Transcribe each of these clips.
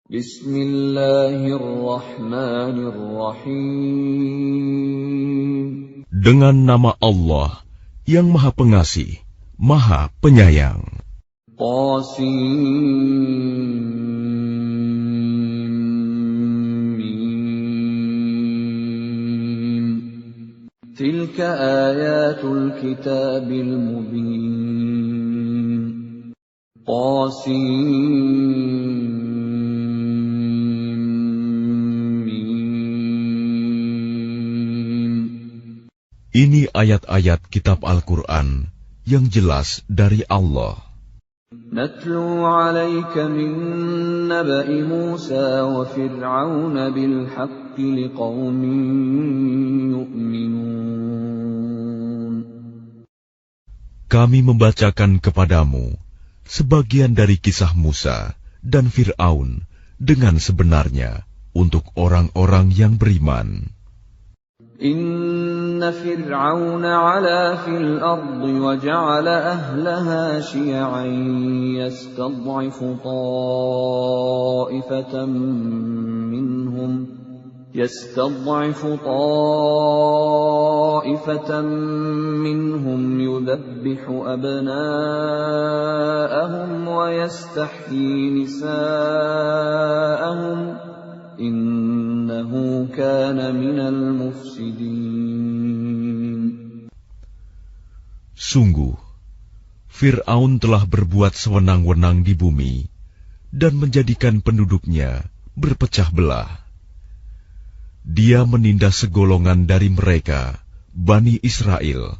Bismillahirrahmanirrahim. Dengan nama Allah yang Maha Pengasih, Maha Penyayang. Qasim. Tilka ayatul kitabil mubin. Qasim. Ini ayat-ayat kitab Al-Quran yang jelas dari Allah. Natlu 'alaika min naba'i Musa wa Fir'aun bil haqqi liqaumin yu'minun. Kami membacakan kepadamu sebagian dari kisah Musa dan Fir'aun dengan sebenarnya untuk orang-orang yang beriman. Inna Fir'aun 'ala fil ardi wa ja'ala ahlaha syi'an yastad'ifu ta'ifatan minhum yudabbihu abna'ahum wa yastahyi nisa'ahum innahu kana minal mufsidin. Sungguh, Fir'aun telah berbuat sewenang-wenang di bumi dan menjadikan penduduknya berpecah belah. Dia menindas segolongan dari mereka, Bani Israel.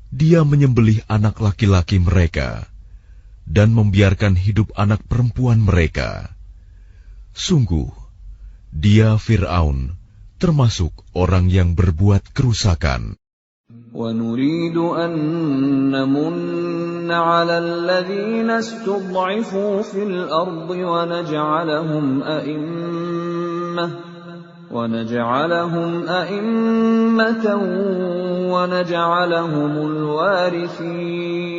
Dia menyembelih anak laki-laki mereka dan membiarkan hidup anak perempuan mereka. Sungguh, dia Fir'aun termasuk orang yang berbuat kerusakan. وَنُرِيدُ أَن نَّمُنَّ عَلَى الَّذِينَ اسْتُضْعِفُوا فِي الْأَرْضِ وَنَجْعَلَهُمْ أَئِمَّةً وَنَجْعَلَهُمُ الْوَارِثِينَ.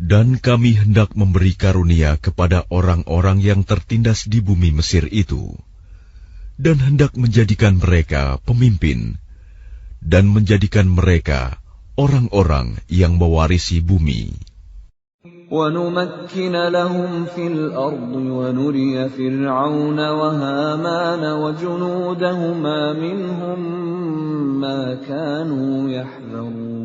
Dan kami hendak memberi karunia kepada orang-orang yang tertindas di bumi Mesir itu, dan hendak menjadikan mereka pemimpin, dan menjadikan mereka orang-orang yang mewarisi bumi. وَنُمَكِّنَ لَهُمْ فِي الْأَرْضِ وَنُرِيَ فِرْعَوْنَ وَهَامَانَ وَجُنُودَهُمَا مِنْهُمْ مَا كَانُوا يَحْذَرُونَ.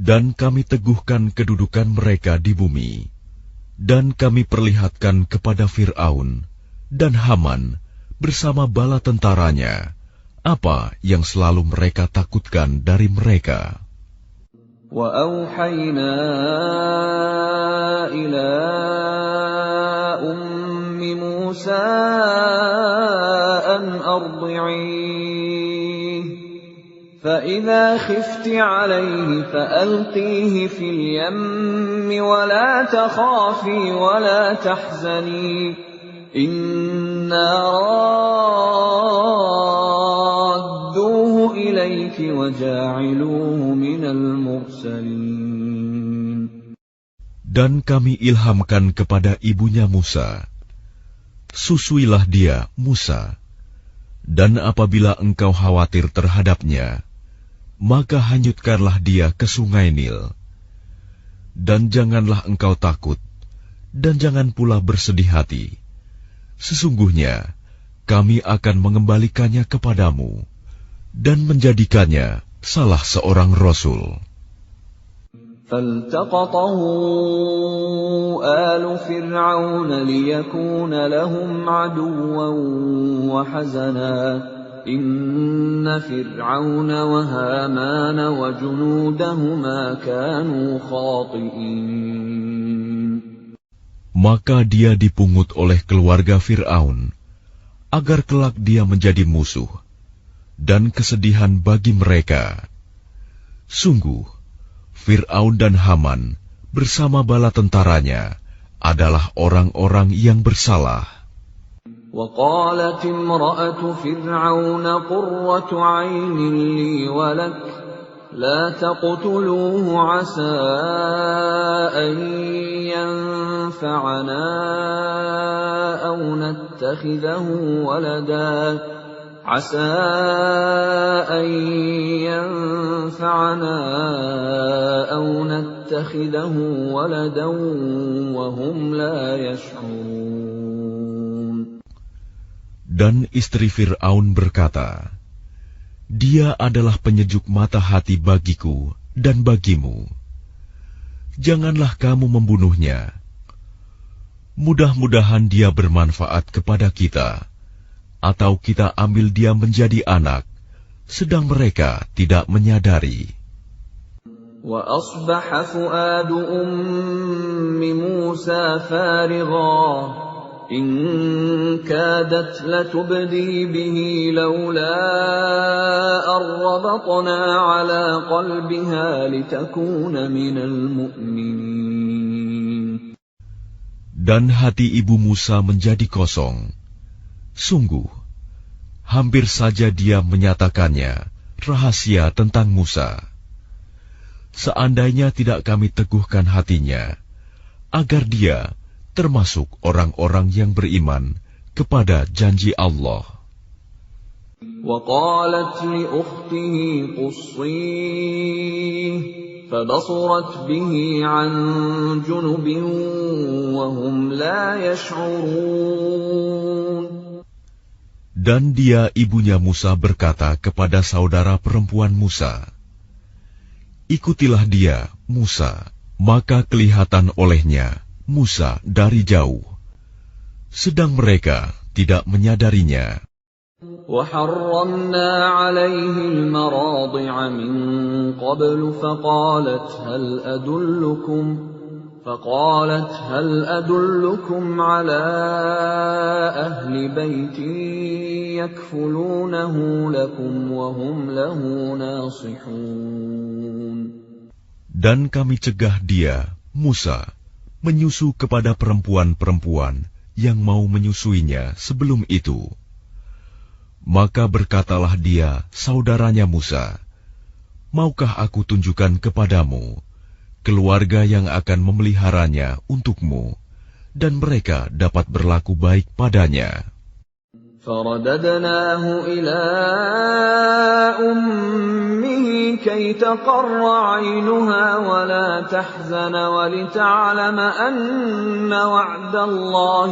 Dan kami teguhkan kedudukan mereka di bumi, dan kami perlihatkan kepada Fir'aun dan Haman bersama bala tentaranya apa yang selalu mereka takutkan dari mereka. وَأَوْحَيْنَا إِلَىٰ أُمِّ مُوسَىٰ أَنْ أَرْضِعِيهِ فَإِذَا خِفْتِ عَلَيْهِ فَأَلْقِيهِ فِي الْيَمِّ وَلَا تَخَافِي وَلَا تَحْزَنِي إِنَّا رَادُّوهُ إِلَيْكِ وَجَاعِلُوهُ مِنَ الْمُرْسَلِينَ. Dan kami ilhamkan kepada ibunya Musa, susuilah dia, Musa, dan apabila engkau khawatir terhadapnya, maka hanyutkanlah dia ke sungai Nil. Dan janganlah engkau takut, dan jangan pula bersedih hati. Sesungguhnya, kami akan mengembalikannya kepadamu, dan menjadikannya salah seorang Rasul. فَالْتَقَطَهُ آلُ فِرْعَوْنَ لِيَكُونَ لَهُمْ عَدُوًّا وَحَزَنًا إِنَّ فِرْعَوْنَ وَهَامَانَ وَجُنُودَهُمَا كَانُوا خَاطِئِينَ. Maka dia dipungut oleh keluarga Fir'aun, agar kelak dia menjadi musuh, dan kesedihan bagi mereka. Sungguh, Fir'aun dan Haman bersama bala tentaranya adalah orang-orang yang bersalah. وَقَالَتِ امْرَأَةُ فِرْعَوْنَ قُرَّةُ عَيْنٍ لِّي وَلَكَ لَا تَقْتُلُوهُ عَسَىٰ أَن ينفعنا أو نتخذه ولدا عسى أن ينفعنا أو نتخذه ولدا وهم لا يشعرون. Dan istri Fir'aun berkata, Dia adalah penyejuk mata hati bagiku dan bagimu. Janganlah kamu membunuhnya. Mudah-mudahan dia bermanfaat kepada kita, atau kita ambil dia menjadi anak, sedang mereka tidak menyadari. وَأَصْبَحَ فُؤَادُ أُمِّ مُوسَى فَارِغًا إِنْ كَادَتْ لَتُبْدِي بِهِ لَوْلَا أَنْ رَبَطْنَا عَلَى قَلْبِهَا لِتَكُونَ مِنَ الْمُؤْمِنِينَ. Dan hati ibu Musa menjadi kosong. Sungguh, hampir saja dia menyatakannya rahasia tentang Musa. Seandainya tidak kami teguhkan hatinya, agar dia termasuk orang-orang yang beriman kepada janji Allah. وَقَالَتْ لِأُخْتِهِ قُصِّيهِ فَبَصُرَتْ بِهِ عَنْ جُنُبٍ وَهُمْ لَا يَشْعُرُونَ. Dan dia ibunya Musa berkata kepada saudara perempuan Musa, Ikutilah dia, Musa, maka kelihatan olehnya Musa dari jauh, sedang mereka tidak menyadarinya. وَحَرَّمْنَا عَلَيْهِ الْمَرَاضِعَ مِنْ قَبْلُ فقالت هل أدلكم على أهل بيت يكفلونه لكم وهم له ناصحون. Dan kami cegah dia, Musa, menyusu kepada perempuan-perempuan yang mau menyusuinya sebelum itu. Maka berkatalah dia, saudaranya Musa, Maukah aku tunjukkan kepadamu keluarga yang akan memeliharanya untukmu, dan mereka dapat berlaku baik padanya. فَرَدَدْنَاهُ إِلَىٰ أُمِّهِ كَيْ تَقَرَّ عَيْنُهَا وَلَا تَحْزَنَ وَلِتَعْلَمَ أَنَّ وَعْدَ اللَّهِ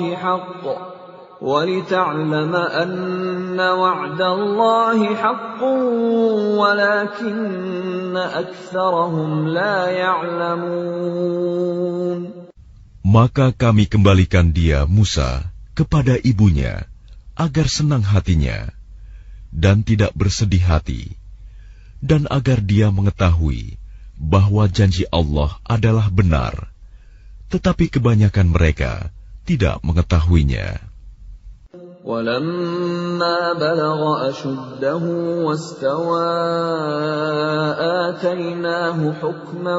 حَقٌّ وَلَكِنَّ أَكْثَرَهُمْ لَا يَعْلَمُونَ. Maka kami kembalikan dia, Musa, kepada ibunya, agar senang hatinya, dan tidak bersedih hati, dan agar dia mengetahui bahwa janji Allah adalah benar, tetapi kebanyakan mereka tidak mengetahuinya. وَلَمَّا بَلَغَ أَشُدَّهُ وَاسْتَوَى آتَيْنَاهُ حُكْمًا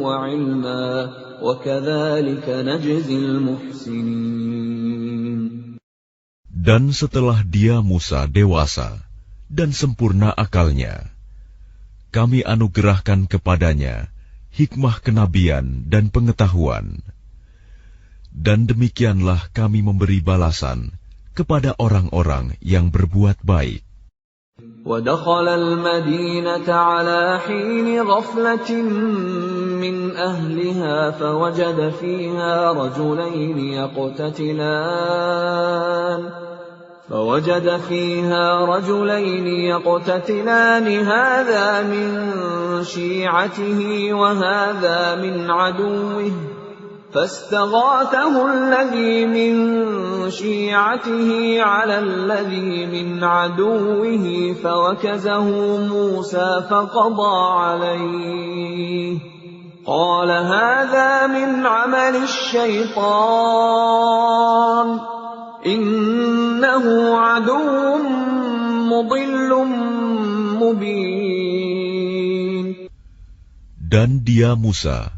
وَعِلْمًا وَكَذَلِكَ نَجْزِي الْمُحْسِنِينَ. Dan setelah dia Musa dewasa dan sempurna akalnya, kami anugerahkan kepadanya hikmah kenabian dan pengetahuan. Dan demikianlah kami memberi balasan kepada orang-orang yang berbuat baik. وَدَخَلَ الْمَدِينَةَ عَلَى حِينِ غَفْلَةٍ مِّنْ أَهْلِهَا فوجد فيها رجلين يقتتلان هذا من شيعته وهذا من عدوه فاستغاثه الذي من شيعته على الذي من عدوه فوكزه موسى فقضى عليه قال هذا من عمل الشيطان إنه عدو مضل مبين. Dan dia Musa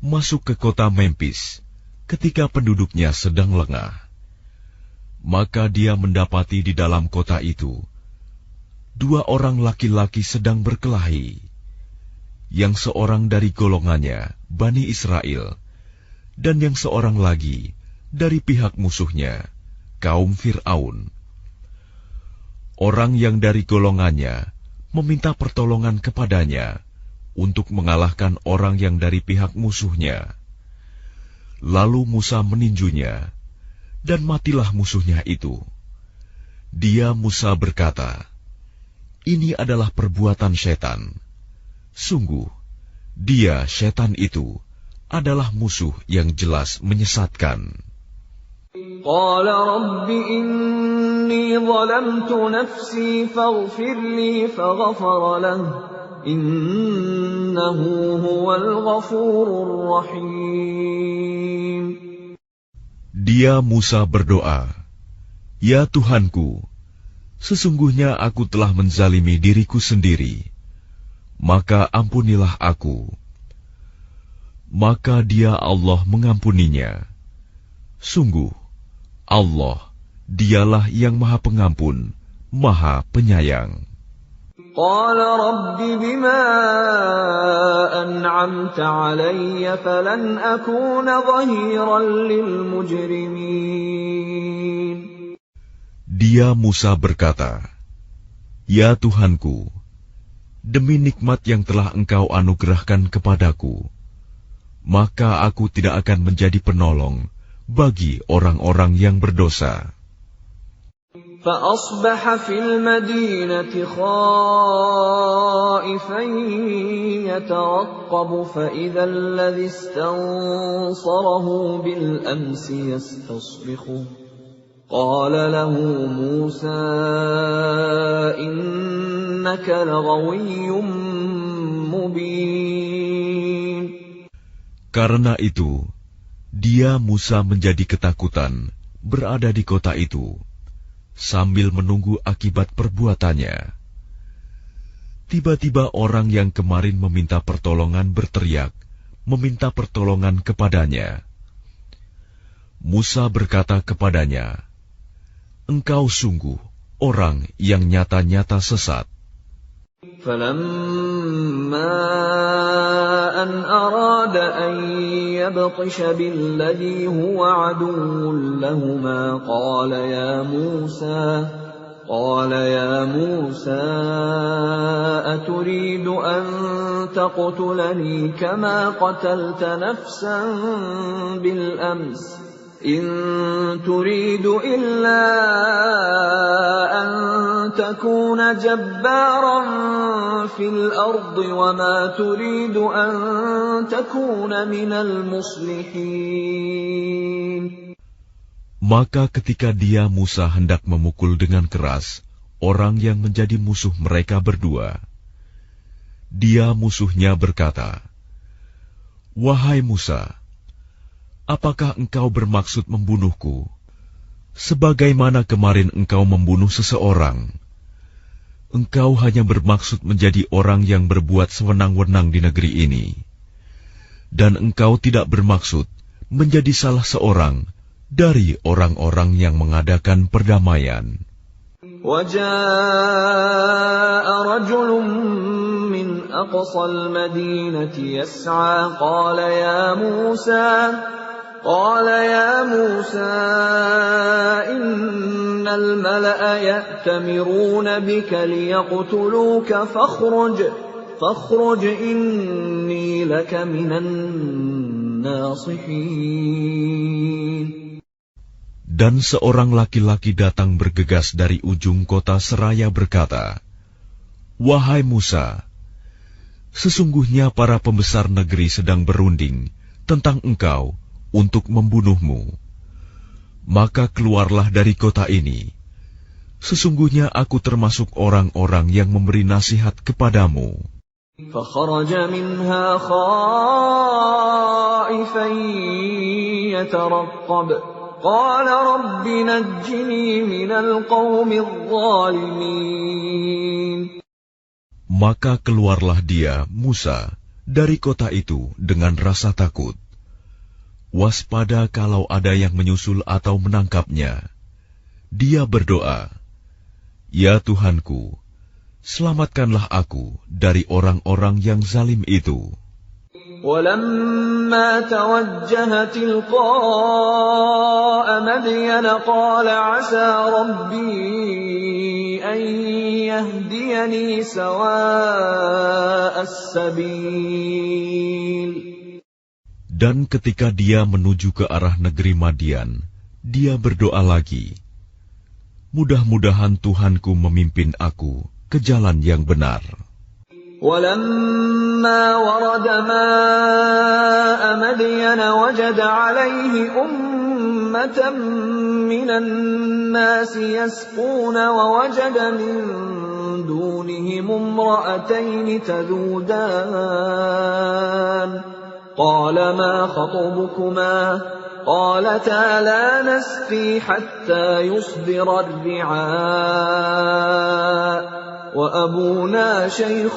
masuk ke kota Memphis ketika penduduknya sedang lengah. Maka dia mendapati di dalam kota itu 2 orang laki-laki sedang berkelahi, yang seorang dari golongannya, Bani Israel, dan yang seorang lagi dari pihak musuhnya, kaum Fir'aun. Orang yang dari golongannya meminta pertolongan kepadanya untuk mengalahkan orang yang dari pihak musuhnya. Lalu Musa meninjunya, dan matilah musuhnya itu. Dia Musa berkata, "Ini adalah perbuatan setan. Sungguh, dia setan itu adalah musuh yang jelas menyesatkan." Qala Rabbi inni zalamtu nafsi faghfir li faghfara lahu innahu huwal ghafurur rahim. Dia Musa berdoa, "Ya Tuhanku, sesungguhnya aku telah menzalimi diriku sendiri, maka ampunilah aku." Maka dia Allah mengampuninya. Sungguh, Allah, dialah yang Maha Pengampun, Maha Penyayang. Qala Rabbi bima an'amta 'alayya falan akuna dhahiran lil mujrimin. Dia Musa berkata, "Ya Tuhanku, demi nikmat yang telah Engkau anugerahkan kepadaku, maka aku tidak akan menjadi penolong bagi orang-orang yang berdosa." فأصبح في المدينة خائفا يترقب فإذا الذي استنصره بالأمس يستصرخه قال له موسى إنك لغوي مبين. Karena itu, dia Musa menjadi ketakutan berada di kota itu, sambil menunggu akibat perbuatannya. Tiba-tiba orang yang kemarin meminta pertolongan berteriak, meminta pertolongan kepadanya. Musa berkata kepadanya, "Engkau sungguh orang yang nyata-nyata sesat." فَلَمَّا أَنْ أَرَادَ أَنْ يَبْطِشَ بِالَّذِي هُوَ عَدُوٌّ لَهُمَا قَالَ يَا مُوسَى أَتُرِيدُ أَنْ تَقْتُلَنِي كَمَا قَتَلْتَ نَفْسًا بِالْأَمْسِ إِنْ تُرِيدُ إِلَّا أَنْ تَكُونَ جَبَّارًا فِي الْأَرْضِ وَمَا تُرِيدُ أَنْ تَكُونَ مِنَ الْمُصْلِحِينَ. Maka ketika dia Musa hendak memukul dengan keras orang yang menjadi musuh mereka berdua, dia musuhnya berkata, "Wahai Musa, apakah engkau bermaksud membunuhku, sebagaimana kemarin engkau membunuh seseorang? Engkau hanya bermaksud menjadi orang yang berbuat sewenang-wenang di negeri ini, dan engkau tidak bermaksud menjadi salah seorang dari orang-orang yang mengadakan perdamaian." وَجَاءَ رَجُلٌ مِّنْ أَقْصَى الْمَدِينَةِ يَسْعَىٰ قَالَ يَا مُوسَىٰ إِنَّ الْمَلَأَ يَأْتَمِرُونَ بِكَ لِيَقْتُلُوكَ فَاخْرُجْ إِنِّي لَكَ مِنَ النَّاصِحِينَ. Dan seorang laki-laki datang bergegas dari ujung kota seraya berkata, "Wahai Musa, sesungguhnya para pembesar negeri sedang berunding tentang engkau untuk membunuhmu. Maka keluarlah dari kota ini. Sesungguhnya aku termasuk orang-orang yang memberi nasihat kepadamu." فَخَرَجَ مِنْهَا خَائِفًا يَتَرَقَّبُ قَالَ رَبِّ نَجِّنِي مِنَ الْقَوْمِ الظَّالِمِينَ. Maka keluarlah dia, Musa, dari kota itu dengan rasa takut. Waspada kalau ada yang menyusul atau menangkapnya. Dia berdoa, "Ya Tuhanku, selamatkanlah aku dari orang-orang yang zalim itu." ولما توجه تلقاء مدين قال عسى ربي أن يهديني سواء السبيل. Dan ketika dia menuju ke arah negeri Madian, dia berdoa lagi, mudah-mudahan Tuhanku memimpin aku ke jalan yang benar. وَلَمَّا وَرَدَ مَاءَ مَدْيَنَ وَجَدَ عَلَيْهِ أُمَّةً مِّنَ النَّاسِ يَسْقُونَ وَوَجَدَ مِن دُونِهِمُ امْرَأَتَيْنِ تَذُودَانِ قَالَ مَا خَطْبُكُمَا قَالَتَا لَا نَسْقِي حَتَّى يُصْدِرَ الرِّعَاءُ وَأَبُونَا شَيْخٌ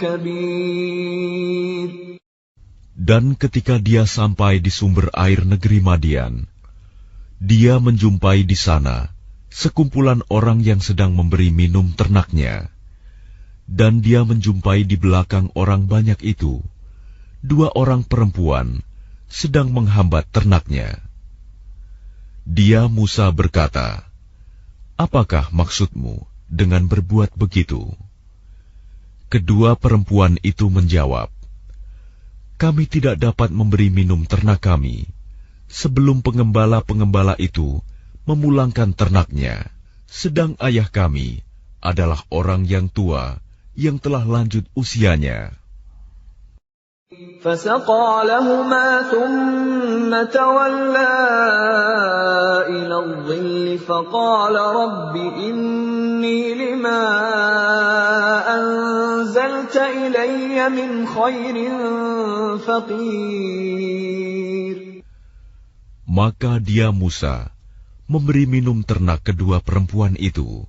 كَبِيرٌ. Dan ketika dia sampai di sumber air negeri Madian, dia menjumpai di sana sekumpulan orang yang sedang memberi minum ternaknya. Dan dia menjumpai di belakang orang banyak itu 2 orang perempuan sedang menghambat ternaknya. Dia Musa berkata, "Apakah maksudmu dengan berbuat begitu?" Kedua perempuan itu menjawab, "Kami tidak dapat memberi minum ternak kami sebelum pengembala-pengembala itu memulangkan ternaknya, sedang ayah kami adalah orang yang tua yang telah lanjut usianya." فَسَقَى لَهُمَا ثُمَّ تَوَلَّى إِلَى الظِّلِّ فَقَالَ رَبِّ إِنِّي لِمَا أَنزَلْتَ إِلَيَّ مِنْ خَيْرٍ فَقِيرٌ. Maka dia Musa memberi minum ternak kedua perempuan itu.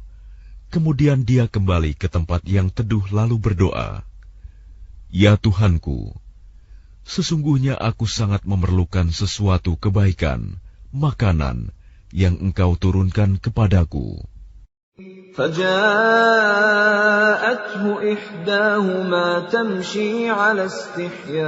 Kemudian dia kembali ke tempat yang teduh lalu berdoa, "Ya Tuhanku, sesungguhnya aku sangat memerlukan sesuatu kebaikan, makanan yang Engkau turunkan kepadaku." فَجَاءَتْهُ إِحْدَاهُمَا تَمْشِي عَلَى اسْتِحْيَاءٍ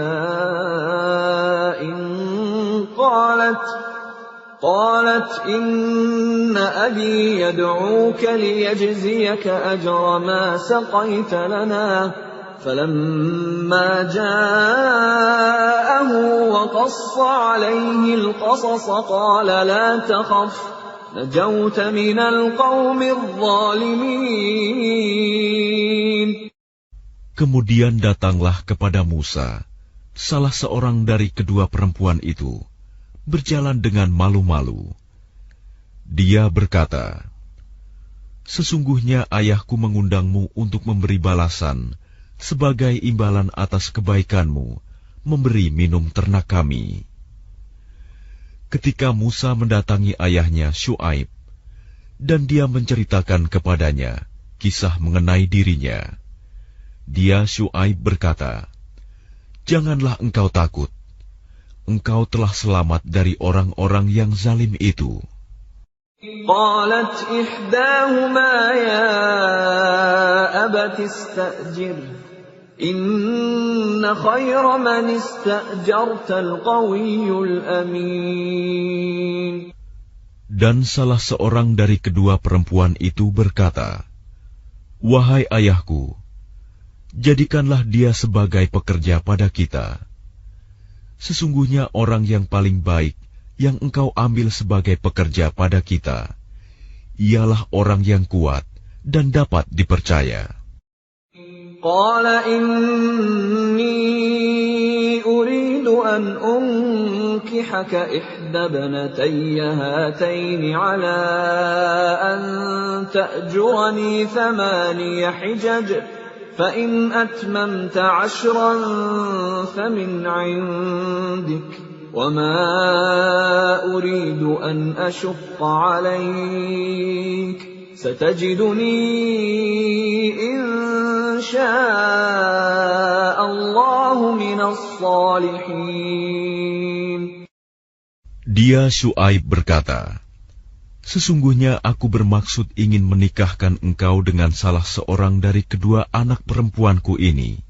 قالت إن أبي يدعوك ليجزيك أجر ما سقيت لنا فلما جاءه وقص عليه القصص قال لا تخف نجوت من القوم الظالمين. Kemudian datanglah kepada Musa salah seorang dari kedua perempuan itu, berjalan dengan malu-malu. Dia berkata, "Sesungguhnya ayahku mengundangmu untuk memberi balasan sebagai imbalan atas kebaikanmu memberi minum ternak kami." Ketika Musa mendatangi ayahnya Syuaib, dan dia menceritakan kepadanya kisah mengenai dirinya, dia Syuaib berkata, "Janganlah engkau takut. Engkau telah selamat dari orang-orang yang zalim itu." قالت إحداهما يا أبت استأجره إن خير من استأجرت القوي الأمين. Dan salah seorang dari kedua perempuan itu berkata, "Wahai ayahku, jadikanlah dia sebagai pekerja pada kita. Sesungguhnya orang yang paling baik yang engkau ambil sebagai pekerja pada kita, ialah orang yang kuat dan dapat dipercaya." قال إني أريد أن أنكحك إحدى ابنتي هاتين على أن تأجرني 8 حجج فإن أتممت 10 فمن عندك وما أريد أن أشق عليك ستجدني إن شاء الله من الصالحين. Dia Syuaib berkata, "Sesungguhnya aku bermaksud ingin menikahkan engkau dengan salah seorang dari kedua anak perempuanku ini.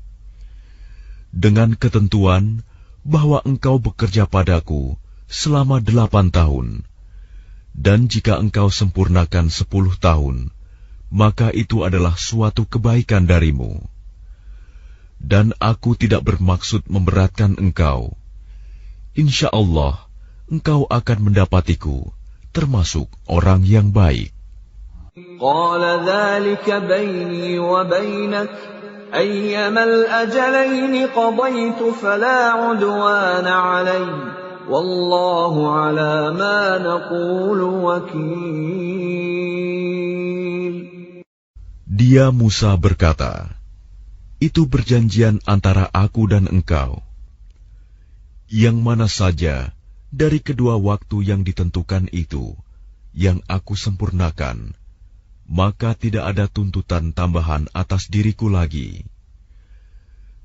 dengan ketentuan bahwa engkau bekerja padaku selama 8 tahun, dan jika engkau sempurnakan 10 tahun, maka itu adalah suatu kebaikan darimu. Dan aku tidak bermaksud memberatkan engkau. Insya Allah, engkau akan mendapatiku termasuk orang yang baik. Qala dzalika baini wa bainak ayyama al-ajalain qadaytu fala 'udwana 'alayya wallahu 'ala ma naqulu wakil. Dia Musa berkata, itu perjanjian antara aku dan engkau. Yang mana saja dari kedua waktu yang ditentukan itu yang aku sempurnakan, maka tidak ada tuntutan tambahan atas diriku lagi.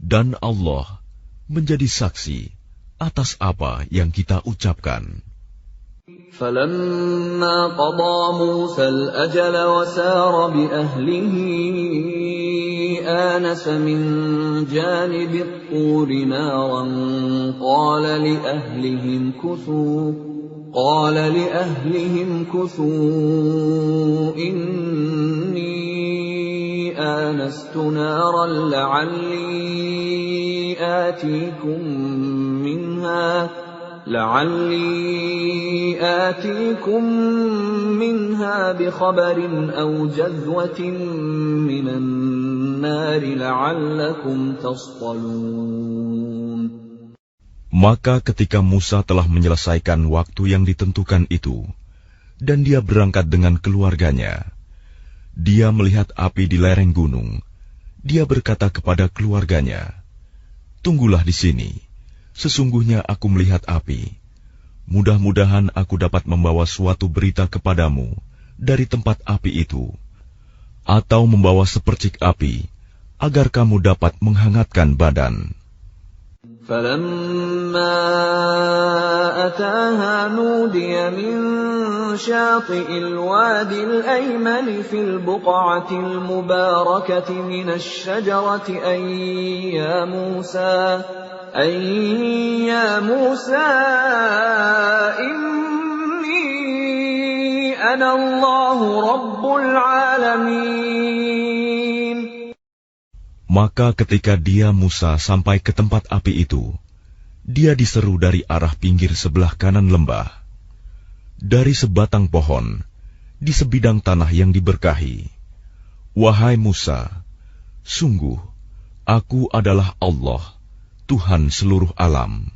Dan Allah menjadi saksi atas apa yang kita ucapkan. فَلَمَّا قَضَى مُوسَى الْأَجَلَ وَسَارَ بِأَهْلِهِ آنَسَ مِنْ جَانِبِ الطُّورِ نَارًا قَالَ لِأَهْلِهِمْ كُثُوا إِنِّي آنَسْتُ نَارًا لعلي آتيكم منها بخبر أو جذوة من النار لعلكم تصطلون. Maka ketika Musa telah menyelesaikan waktu yang ditentukan itu, dan dia berangkat dengan keluarganya, dia melihat api di lereng gunung. Dia berkata kepada keluarganya, "Tunggulah di sini. Sesungguhnya aku melihat api. Mudah-mudahan aku dapat membawa suatu berita kepadamu dari tempat api itu, atau membawa sepercik api, agar kamu dapat menghangatkan badan." فَلَمَّا أَتَاهَا نُودِيَ مِن شَاطِئِ الْوَادِ الْأَيْمَنِ فِي الْبُقْعَةِ الْمُبَارَكَةِ مِنَ الشَّجَرَةِ أَن يَا مُوسَى إِنِّي أَنَا اللَّهُ رَبُّ الْعَالَمِينَ. Maka ketika dia Musa sampai ke tempat api itu, dia diseru dari arah pinggir sebelah kanan lembah. Dari sebatang pohon, di sebidang tanah yang diberkahi, "Wahai Musa, sungguh, aku adalah Allah, Tuhan seluruh alam."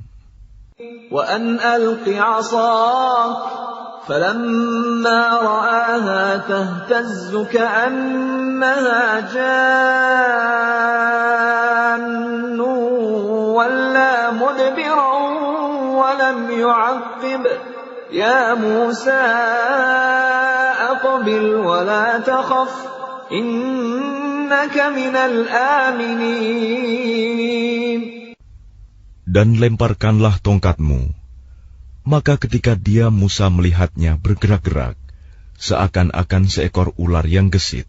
وَأَنْ أَلْقِ عَصَاكَ فَلَمَّا رَآهَا تَهْتَزُّ كَأَنَّهَا جَانٌّ وَلَّى مُدْبِرًا وَلَمْ يُعَقِّبْ يَا مُوسَى أَقْبِلْ وَلَا تَخَفْ إِنَّكَ مِنَ الْآمِنِينَ. Dan lemparkanlah tongkatmu. Maka ketika dia Musa melihatnya bergerak-gerak, seakan-akan seekor ular yang gesit,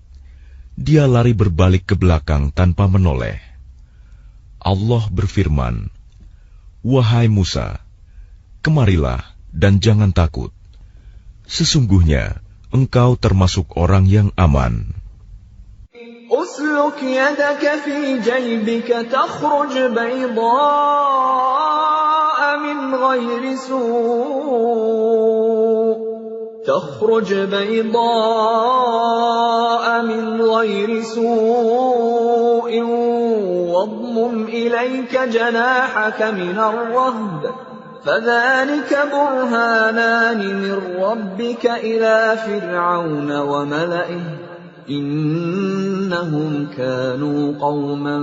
dia lari berbalik ke belakang tanpa menoleh. Allah berfirman, "Wahai Musa, kemarilah dan jangan takut. Sesungguhnya engkau termasuk orang yang aman." أسلك يدك في جيبك تخرج بيضاء من غير سوء واضمم إليك جناحك من الرهب فذلك برهانان من ربك إلى فرعون وملئه إنهم كانوا قوما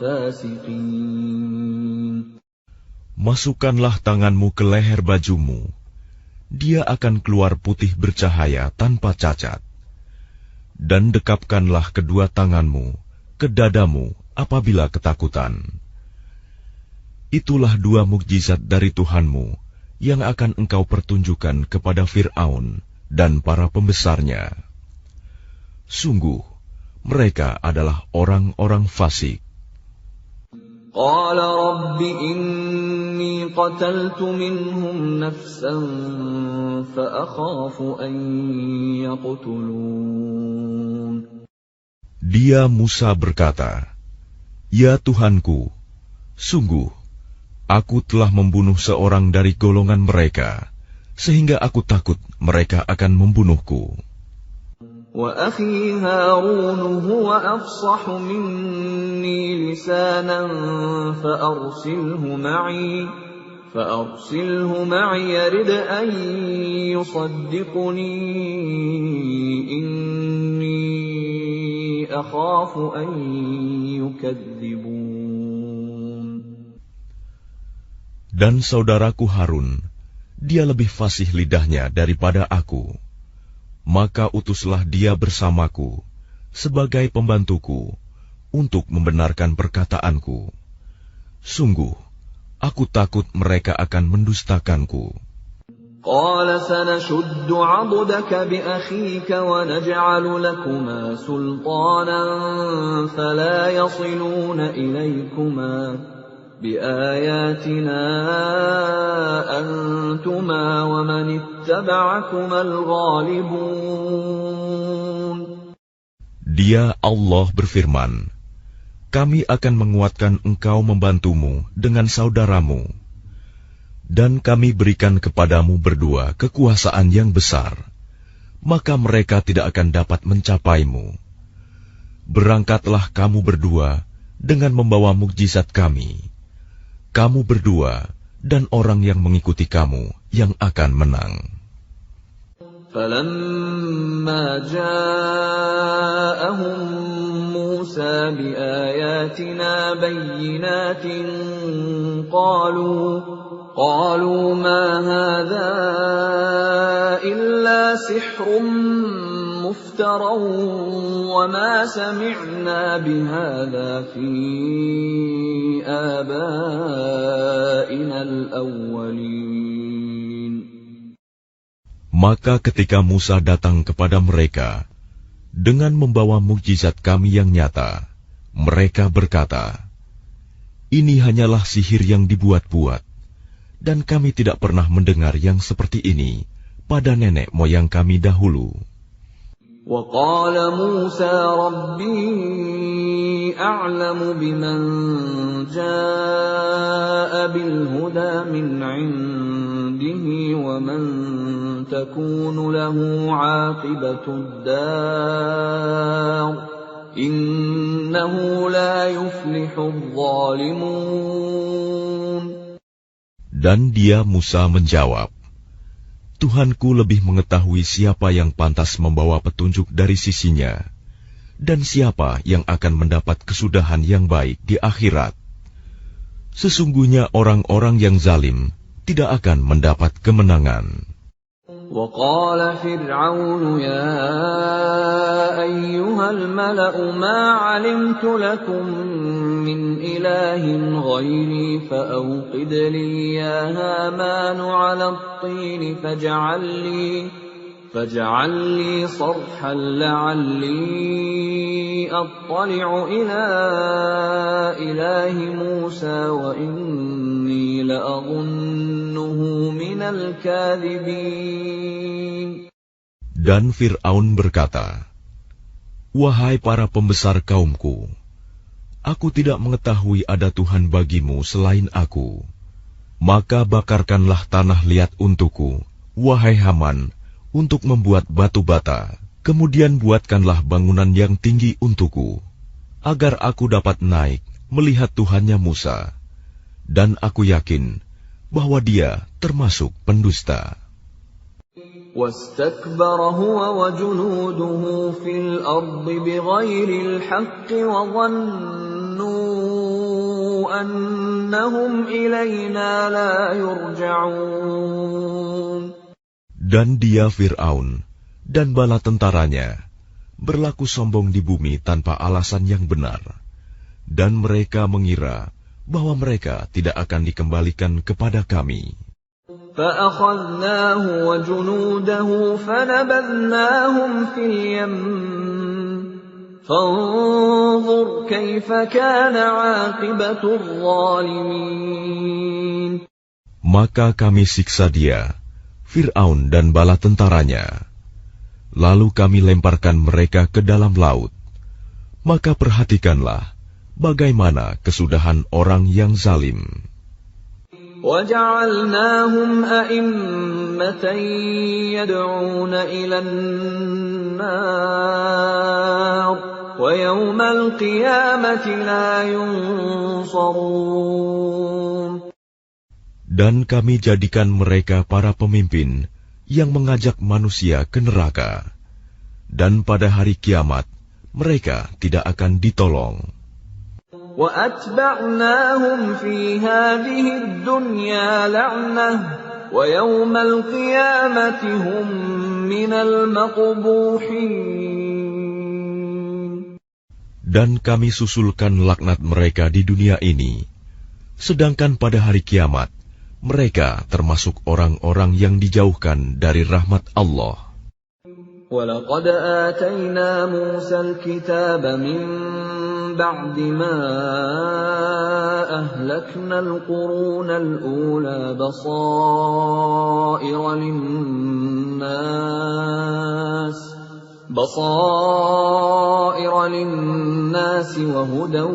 فاسقين. Masukkanlah tanganmu ke leher bajumu. Dia akan keluar putih bercahaya tanpa cacat. Dan dekapkanlah kedua tanganmu ke dadamu apabila ketakutan. Itulah dua mukjizat dari Tuhanmu yang akan engkau pertunjukkan kepada Fir'aun dan para pembesarnya. Sungguh, mereka adalah orang-orang fasik. قال رب إني قتلت منهم نفسا فأخاف أن يقتلون. Dia Musa berkata, "Ya Tuhanku, sungguh, aku telah membunuh seorang dari golongan mereka, sehingga aku takut mereka akan membunuhku." وَأَخِي هَارُونُ هُوَ أَفْصَحُ مِنِّي لِسَانًا فَأَرْسِلْهُ مَعِي يَرِدْ أَن يُصَدِّقُنِي إِنِّي أَخَافُ أَن يُكَذِّبُونِ. Dan saudaraku Harun, dia lebih fasih lidahnya daripada aku. Maka utuslah dia bersamaku sebagai pembantuku untuk membenarkan perkataanku. Sungguh, aku takut mereka akan mendustakanku. قال سنشد عضدك بأخيك ونجعل لكما سلطانا فلا يصلون إليكما بآياتنا أنتما ومن اتبعكما الغالبون. Dia Allah berfirman, kami akan menguatkan engkau membantumu dengan saudaramu, dan kami berikan kepadamu berdua kekuasaan yang besar, maka mereka tidak akan dapat mencapaimu. Berangkatlah kamu berdua dengan membawa mukjizat kami. Kamu berdua dan orang yang mengikuti kamu yang akan menang. فَلَمَّا جَاءَهُم مُوسَى بِآيَاتِنَا بَيِّنَاتٍ قَالُوا مَا هَذَا إِلَّا سِحْرٌ مُفْتَرًى وَمَا سَمِعْنَا بِهَذَا فِي آبَائِنَا الْأَوَّلِينَ. Maka ketika Musa datang kepada mereka dengan membawa mukjizat kami yang nyata, mereka berkata, "Ini hanyalah sihir yang dibuat-buat, dan kami tidak pernah mendengar yang seperti ini pada nenek moyang kami dahulu." وَقَالَ مُوسَى رَبِّي أَعْلَمُ بِمَنْ جَاءَ بِالْهُدَى مِنْ عِنْدِهِ وَمَنْ تَكُونُ لَهُ عَاقِبَةُ الدَّارِ إِنَّهُ لَا يُفْلِحُ الظَّالِمُونَ. Dan dia Musa menjawab, Tuhanku lebih mengetahui siapa yang pantas membawa petunjuk dari sisinya, dan siapa yang akan mendapat kesudahan yang baik di akhirat. Sesungguhnya orang-orang yang zalim tidak akan mendapat kemenangan. وَقَالَ فِرْعَوْنُ يَا أَيُّهَا الْمَلَأُ مَا عَلِمْتُ لَكُمْ مِنْ إِلَٰهٍ غَيْرِي فَأَوْقِدْ لِي يَا هَامَانُ عَلَى الطِّينِ فَاجْعَل لِّي صَرْحًا لَّعَلِّي أَطَّلِعُ إِلَىٰ إِلَٰهِ مُوسَىٰ وَإِنِّي لَأَظُنُّهُ مِنَ الْكَاذِبِينَ. Dan Fir'aun berkata, "Wahai para pembesar kaumku, aku tidak mengetahui ada Tuhan bagimu selain aku. Maka bakarkanlah tanah liat untukku, wahai Haman, untuk membuat batu bata. Kemudian buatkanlah bangunan yang tinggi untukku, agar aku dapat naik melihat Tuhannya Musa. Dan aku yakin bahwa dia termasuk pendusta." وَاسْتَكْبَرَ هُوَ وَجُنُودُهُ فِي الْأَرْضِ بِغَيْرِ الْحَقِّ وَظَنُّوا أَنَّهُمْ إِلَيْنَا لَا يُرْجَعُونَ. Dan dia Fir'aun dan bala tentaranya berlaku sombong di bumi tanpa alasan yang benar, dan mereka mengira bahwa mereka tidak akan dikembalikan kepada kami. فَأَخَذْنَاهُ وَجُنُودَهُ فَنَبَذْنَاهُمْ فِي الْيَمِّ فانظر كيف كان عاقبة الظالمين. Maka kami siksa dia, Fir'aun dan bala tentaranya. Lalu kami lemparkan mereka ke dalam laut. Maka perhatikanlah bagaimana kesudahan orang yang zalim. وَجَعَلْنَاهُمْ أَئِمَّةً يَدْعُونَ إِلَى النَّارِ وَيَوْمَ الْقِيَامَةِ لَا يُنصَرُونَ. Dan kami jadikan mereka para pemimpin yang mengajak manusia ke neraka. Dan pada hari kiamat, mereka tidak akan ditolong. وَأَتْبَعْنَاهُمْ فِي هَذِهِ الدُّنْيَا لَعْنَةً وَيَوْمَ الْقِيَامَةِ هُمْ مِنَ الْمَقْبُوحِينَ. Dan kami susulkan laknat mereka di dunia ini, sedangkan pada hari kiamat, mereka termasuk orang-orang yang dijauhkan dari rahmat Allah. وَلَقَدْ آتَيْنَا مُوسَى الْكِتَابَ مِنْ بَعْدِ مَا أَهْلَكْنَا الْقُرُونَ الْأُولَى بَصَائِرَ لِلنَّاسِ وَهُدًى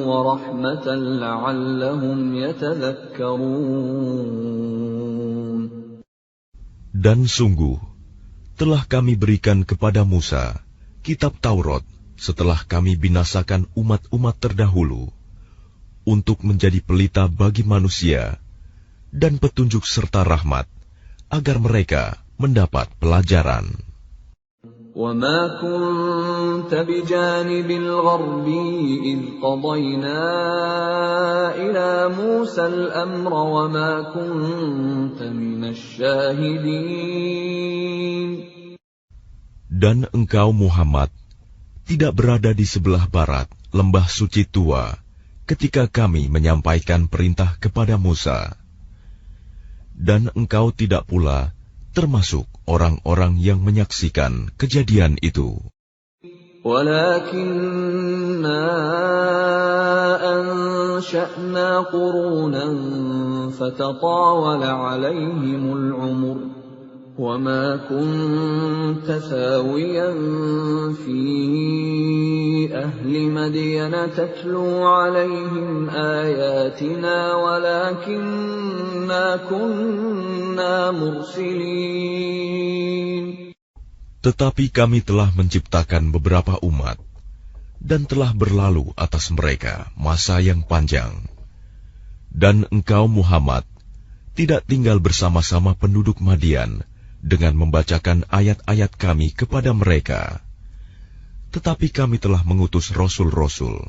وَرَحْمَةً لَعَلَّهُمْ يَتَذَكَّرُونَ. Dan sungguh, telah kami berikan kepada Musa kitab Taurat setelah kami binasakan umat-umat terdahulu, untuk menjadi pelita bagi manusia dan petunjuk serta rahmat, agar mereka mendapat pelajaran. وَمَا كُنْتَ بِجَانِبِ الْغَرْبِيِّ إِذْ قَضَيْنَا إِلَى مُوسَى الْأَمْرَ وَمَا كُنْتَ مِنَ الشَّاهِدِينَ. Dan engkau Muhammad tidak berada di sebelah barat lembah suci tua ketika kami menyampaikan perintah kepada Musa. Dan engkau tidak pula termasuk orang-orang yang menyaksikan kejadian itu. وَلَكِنَّا أَنشَأْنَا قُرُونًا فَتَطَاوَلَ عَلَيْهِمُ الْعُمُرُ وَمَا كُنْتَ ثَاوِيًا فِي أَهْلِ مَدْيَنَ تَتْلُو عَلَيْهِمْ آيَاتِنَا وَلَكِنَّا كُنَّا مُرْسِلِينَ. Tetapi kami telah menciptakan beberapa umat, dan telah berlalu atas mereka masa yang panjang. Dan engkau Muhammad tidak tinggal bersama-sama penduduk Madian dengan membacakan ayat-ayat kami kepada mereka. Tetapi kami telah mengutus rasul-rasul.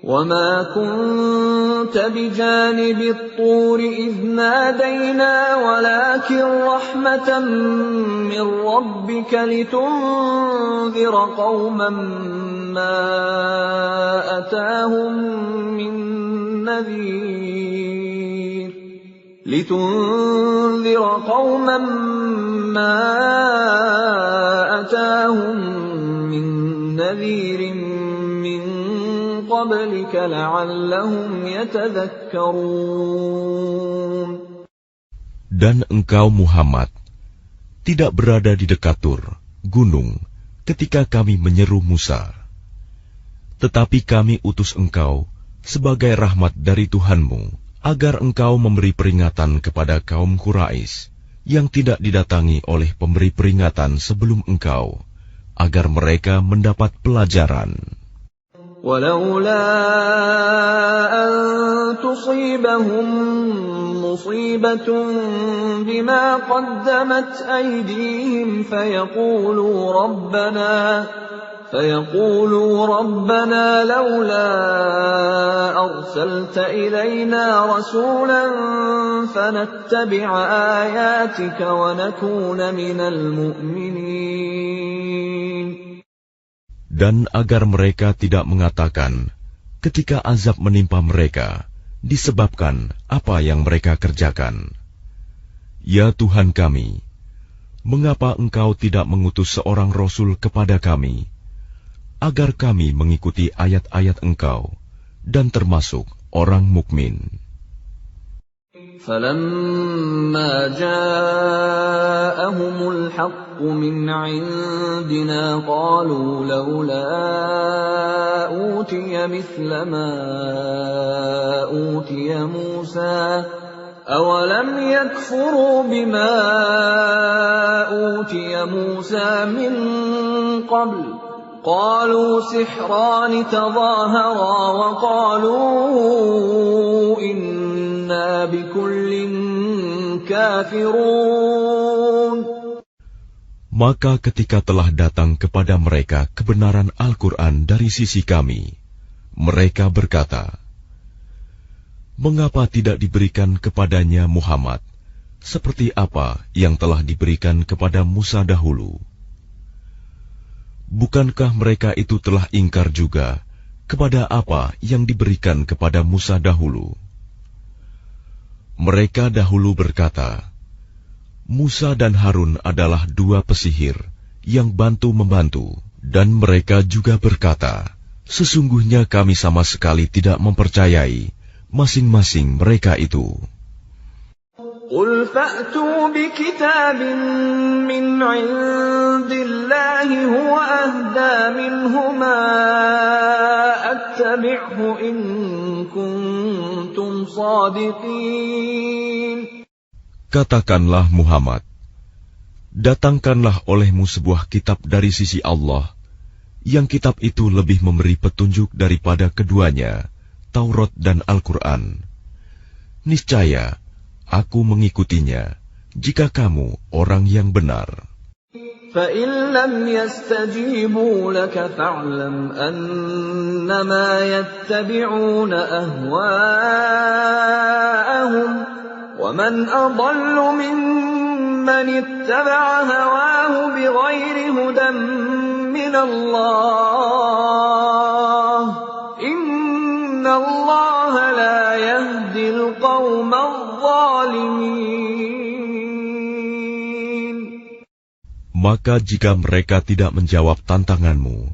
وَمَا كُنْتَ بِجَانِبِ الطُّورِ إِذْ نَادَيْنَا وَلَكِنْ رَحْمَةً مِّن رَّبِّكَ لِتُنذِرَ قَوْمًا مَّا أَتَاهُم مِّن نَّذِيرٍ مِّن قَبْلِكَ لَعَلَّهُمْ يَتَذَكَّرُونَ. Dan engkau Muhammad tidak berada di dekat Tur, gunung, ketika kami menyeru Musa. Tetapi kami utus engkau sebagai rahmat dari Tuhanmu, agar engkau memberi peringatan kepada kaum Quraisy yang tidak didatangi oleh pemberi peringatan sebelum engkau, agar mereka mendapat pelajaran. وَلَوْلَا أَن تُصِيبَهُم مُّصِيبَةٌ بِمَا قَدَّمَتْ أَيْدِيهِمْ فَيَقُولُوا رَبَّنَا لَوْلَا أَرْسَلْتَ إِلَيْنَا رَسُولًا فَنَتَّبِعَ آيَاتِكَ وَنَكُونَ مِنَ الْمُؤْمِنِينَ. Dan agar mereka tidak mengatakan ketika azab menimpa mereka disebabkan apa yang mereka kerjakan, "Ya Tuhan kami, mengapa Engkau tidak mengutus seorang Rasul kepada kami, agar kami mengikuti ayat-ayat Engkau dan termasuk orang mukmin. فَلَمَّا جَاءَهُمُ الْحَقُّ مِنْ عِنْدِنَا قَالُوا لَوْلَا أُوتِيَ مِثْلَ مَا أُوتِيَ مُوسَى أَوَلَمْ يَكْفُرُوا بِمَا أُوتِيَ مُوسَى مِنْ قَبْلُ قَالُوا سِحْرَانِ تَظَاهَرَا وَقَالُوا إِنَّا بِكُلٍّ كَافِرُونَ. Maka ketika telah datang kepada mereka kebenaran Al-Quran dari sisi kami, mereka berkata, mengapa tidak diberikan kepadanya Muhammad seperti apa yang telah diberikan kepada Musa dahulu? Bukankah mereka itu telah ingkar juga kepada apa yang diberikan kepada Musa dahulu? Mereka dahulu berkata, Musa dan Harun adalah dua pesihir yang bantu-membantu, dan mereka juga berkata, sesungguhnya kami sama sekali tidak mempercayai masing-masing mereka itu. قُلْ فَأْتُوا بِكِتَابٍ مِّنْ عِندِ اللَّهِ هُوَ أَهْدَىٰ مِنْهُمَا أَتَّبِعْهُ إِن كُنتُمْ صَادِقِينَ. Katakanlah Muhammad, datangkanlah olehmu sebuah kitab dari sisi Allah, yang kitab itu lebih memberi petunjuk daripada keduanya, Taurat dan Al-Quran. Niscaya aku mengikutinya, jika kamu orang yang benar. فَإِن لَّمْ يَسْتَجِيبُوا لَكَ فَاعْلَمْ أَنَّمَا يَتَّبِعُونَ أَهْوَاءَهُمْ وَمَنْ أَضَلُّ مِمَّنِ اتَّبَعَ هَوَاهُ بِغَيْرِ هُدًى مِّنَ اللَّهِ إِنَّ اللَّهَ لَا يَهْدِي الْقَوْمَ الظَّالِمِينَ. Maka jika mereka tidak menjawab tantanganmu,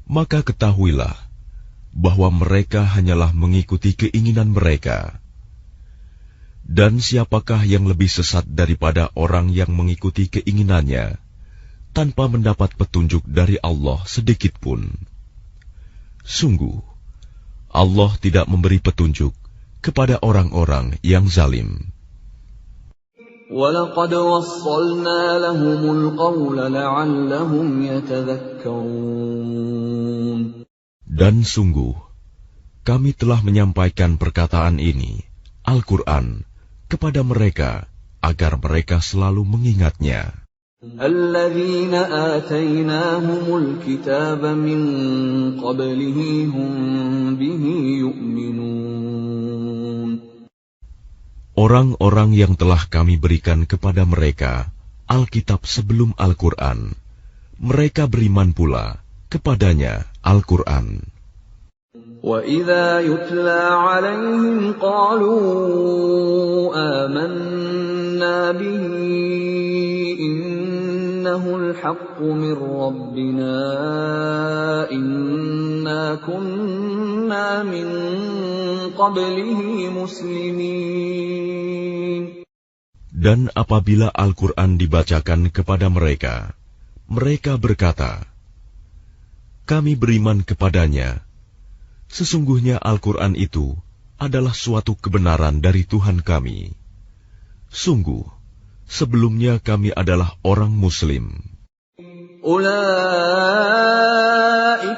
maka ketahuilah bahwa mereka hanyalah mengikuti keinginan mereka. Dan siapakah yang lebih sesat daripada orang yang mengikuti keinginannya tanpa mendapat petunjuk dari Allah sedikit pun? Sungguh, Allah tidak memberi petunjuk kepada orang-orang yang zalim. وَلَقَدْ وَصَّلْنَا لَهُمُ الْقَوْلَ لَعَلَّهُمْ يَتَذَكَّرُونَ. Dan sungguh, kami telah menyampaikan perkataan ini, Al-Quran, kepada mereka, agar mereka selalu mengingatnya. الَّذِينَ آتَيْنَاهُمُ الْكِتَابَ مِنْ قَبْلِهِ هُمْ بِهِ يُؤْمِنُونَ. Orang-orang yang telah kami berikan kepada mereka Alkitab sebelum Al-Quran, mereka beriman pula kepadanya Al-Quran. وَإِذَا يُتْلَى عَلَيْهِمْ قَالُوا آمَنَّا بِهِ إِنَّهُ الْحَقُّ مِنْ رَبِّنَا إِنَّا كُنَّا مِنْ قَبْلِهِ مُسْلِمِينَ. Dan apabila Al-Quran dibacakan kepada mereka, mereka berkata, kami beriman kepadanya. Sesungguhnya Al-Quran itu adalah suatu kebenaran dari Tuhan kami. Sungguh, sebelumnya kami adalah orang Muslim. أُولَٰئِكَ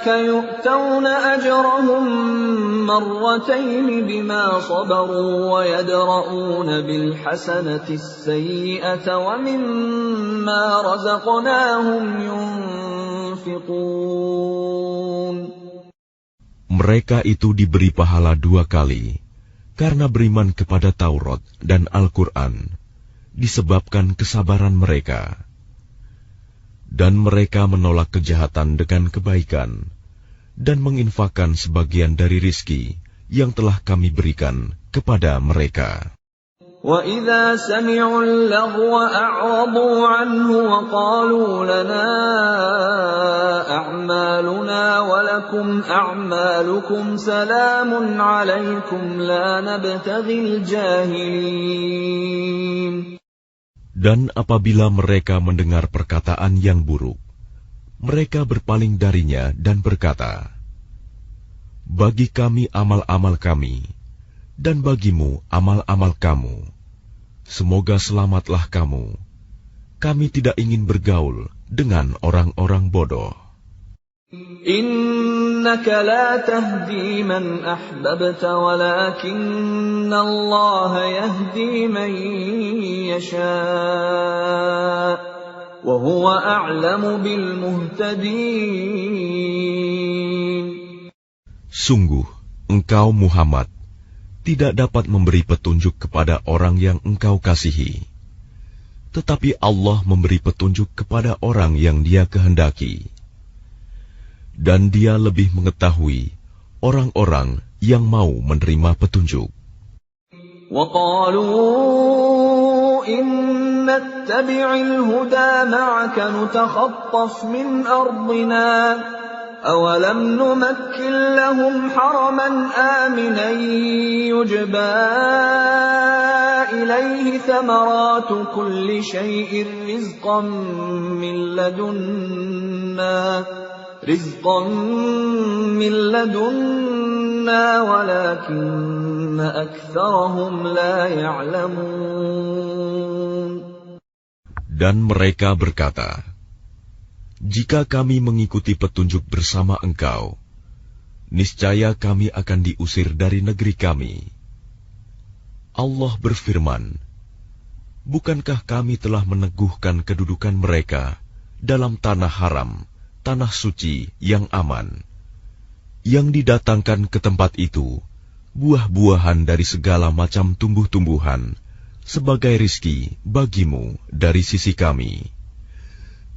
يُؤْتَوْنَ أَجْرَهُم مَّرَّتَيْنِ بِمَا صَبَرُوا وَيَدْرَءُونَ بِالْحَسَنَةِ السَّيِّئَةَ وَمِمَّا رَزَقْنَاهُمْ يُنفِقُونَ. Mereka itu diberi pahala 2 kali, karena beriman kepada Taurat dan Al-Quran, disebabkan kesabaran mereka. Dan mereka menolak kejahatan dengan kebaikan, dan menginfakkan sebagian dari rizki yang telah kami berikan kepada mereka. وَإِذَا سَمِعُوا اللَّغْوَ أَعْرَضُوا عَنْهُ وَقَالُوا لَنَا أَعْمَالُنَا وَلَكُمْ أَعْمَالُكُمْ سَلَامٌ عَلَيْكُمْ لَا نَبْتَغِي الْجَاهِلِينَ. Dan apabila mereka mendengar perkataan yang buruk, mereka berpaling darinya dan berkata, "Bagi kami amal-amal kami, dan bagimu amal-amal kamu. Semoga selamatlah kamu. Kami tidak ingin bergaul dengan orang-orang bodoh." Innaka la tahdi man ahbabta walakinna Allah yahdi man yasha' wa huwa a'lamu bil muhtadin. Sungguh, engkau Muhammad tidak dapat memberi petunjuk kepada orang yang engkau kasihi. Tetapi Allah memberi petunjuk kepada orang yang Dia kehendaki. Dan Dia lebih mengetahui orang-orang yang mau menerima petunjuk. وَقَالُوا إِن نَّتَّبِعِ الْهُدَىٰ مَعَكَ نُتَخَطَّفْ مِنْ أَرْضِنَا أَوَلَمْ نُمَكِّن لَّهُمْ حَرَمًا آمِنًا يُجْبَىٰ إِلَيْهِ ثَمَرَاتُ كُلِّ شَيْءٍ رِّزْقًا مِّن لَّدُنَّا وَلَٰكِنَّ أَكْثَرَهُمْ لَا يَعْلَمُونَ. Dan mereka berkata, "Jika kami mengikuti petunjuk bersama engkau, niscaya kami akan diusir dari negeri kami." Allah berfirman, "Bukankah kami telah meneguhkan kedudukan mereka dalam tanah haram, tanah suci yang aman, yang didatangkan ke tempat itu buah-buahan dari segala macam tumbuh-tumbuhan sebagai rizki bagimu dari sisi kami.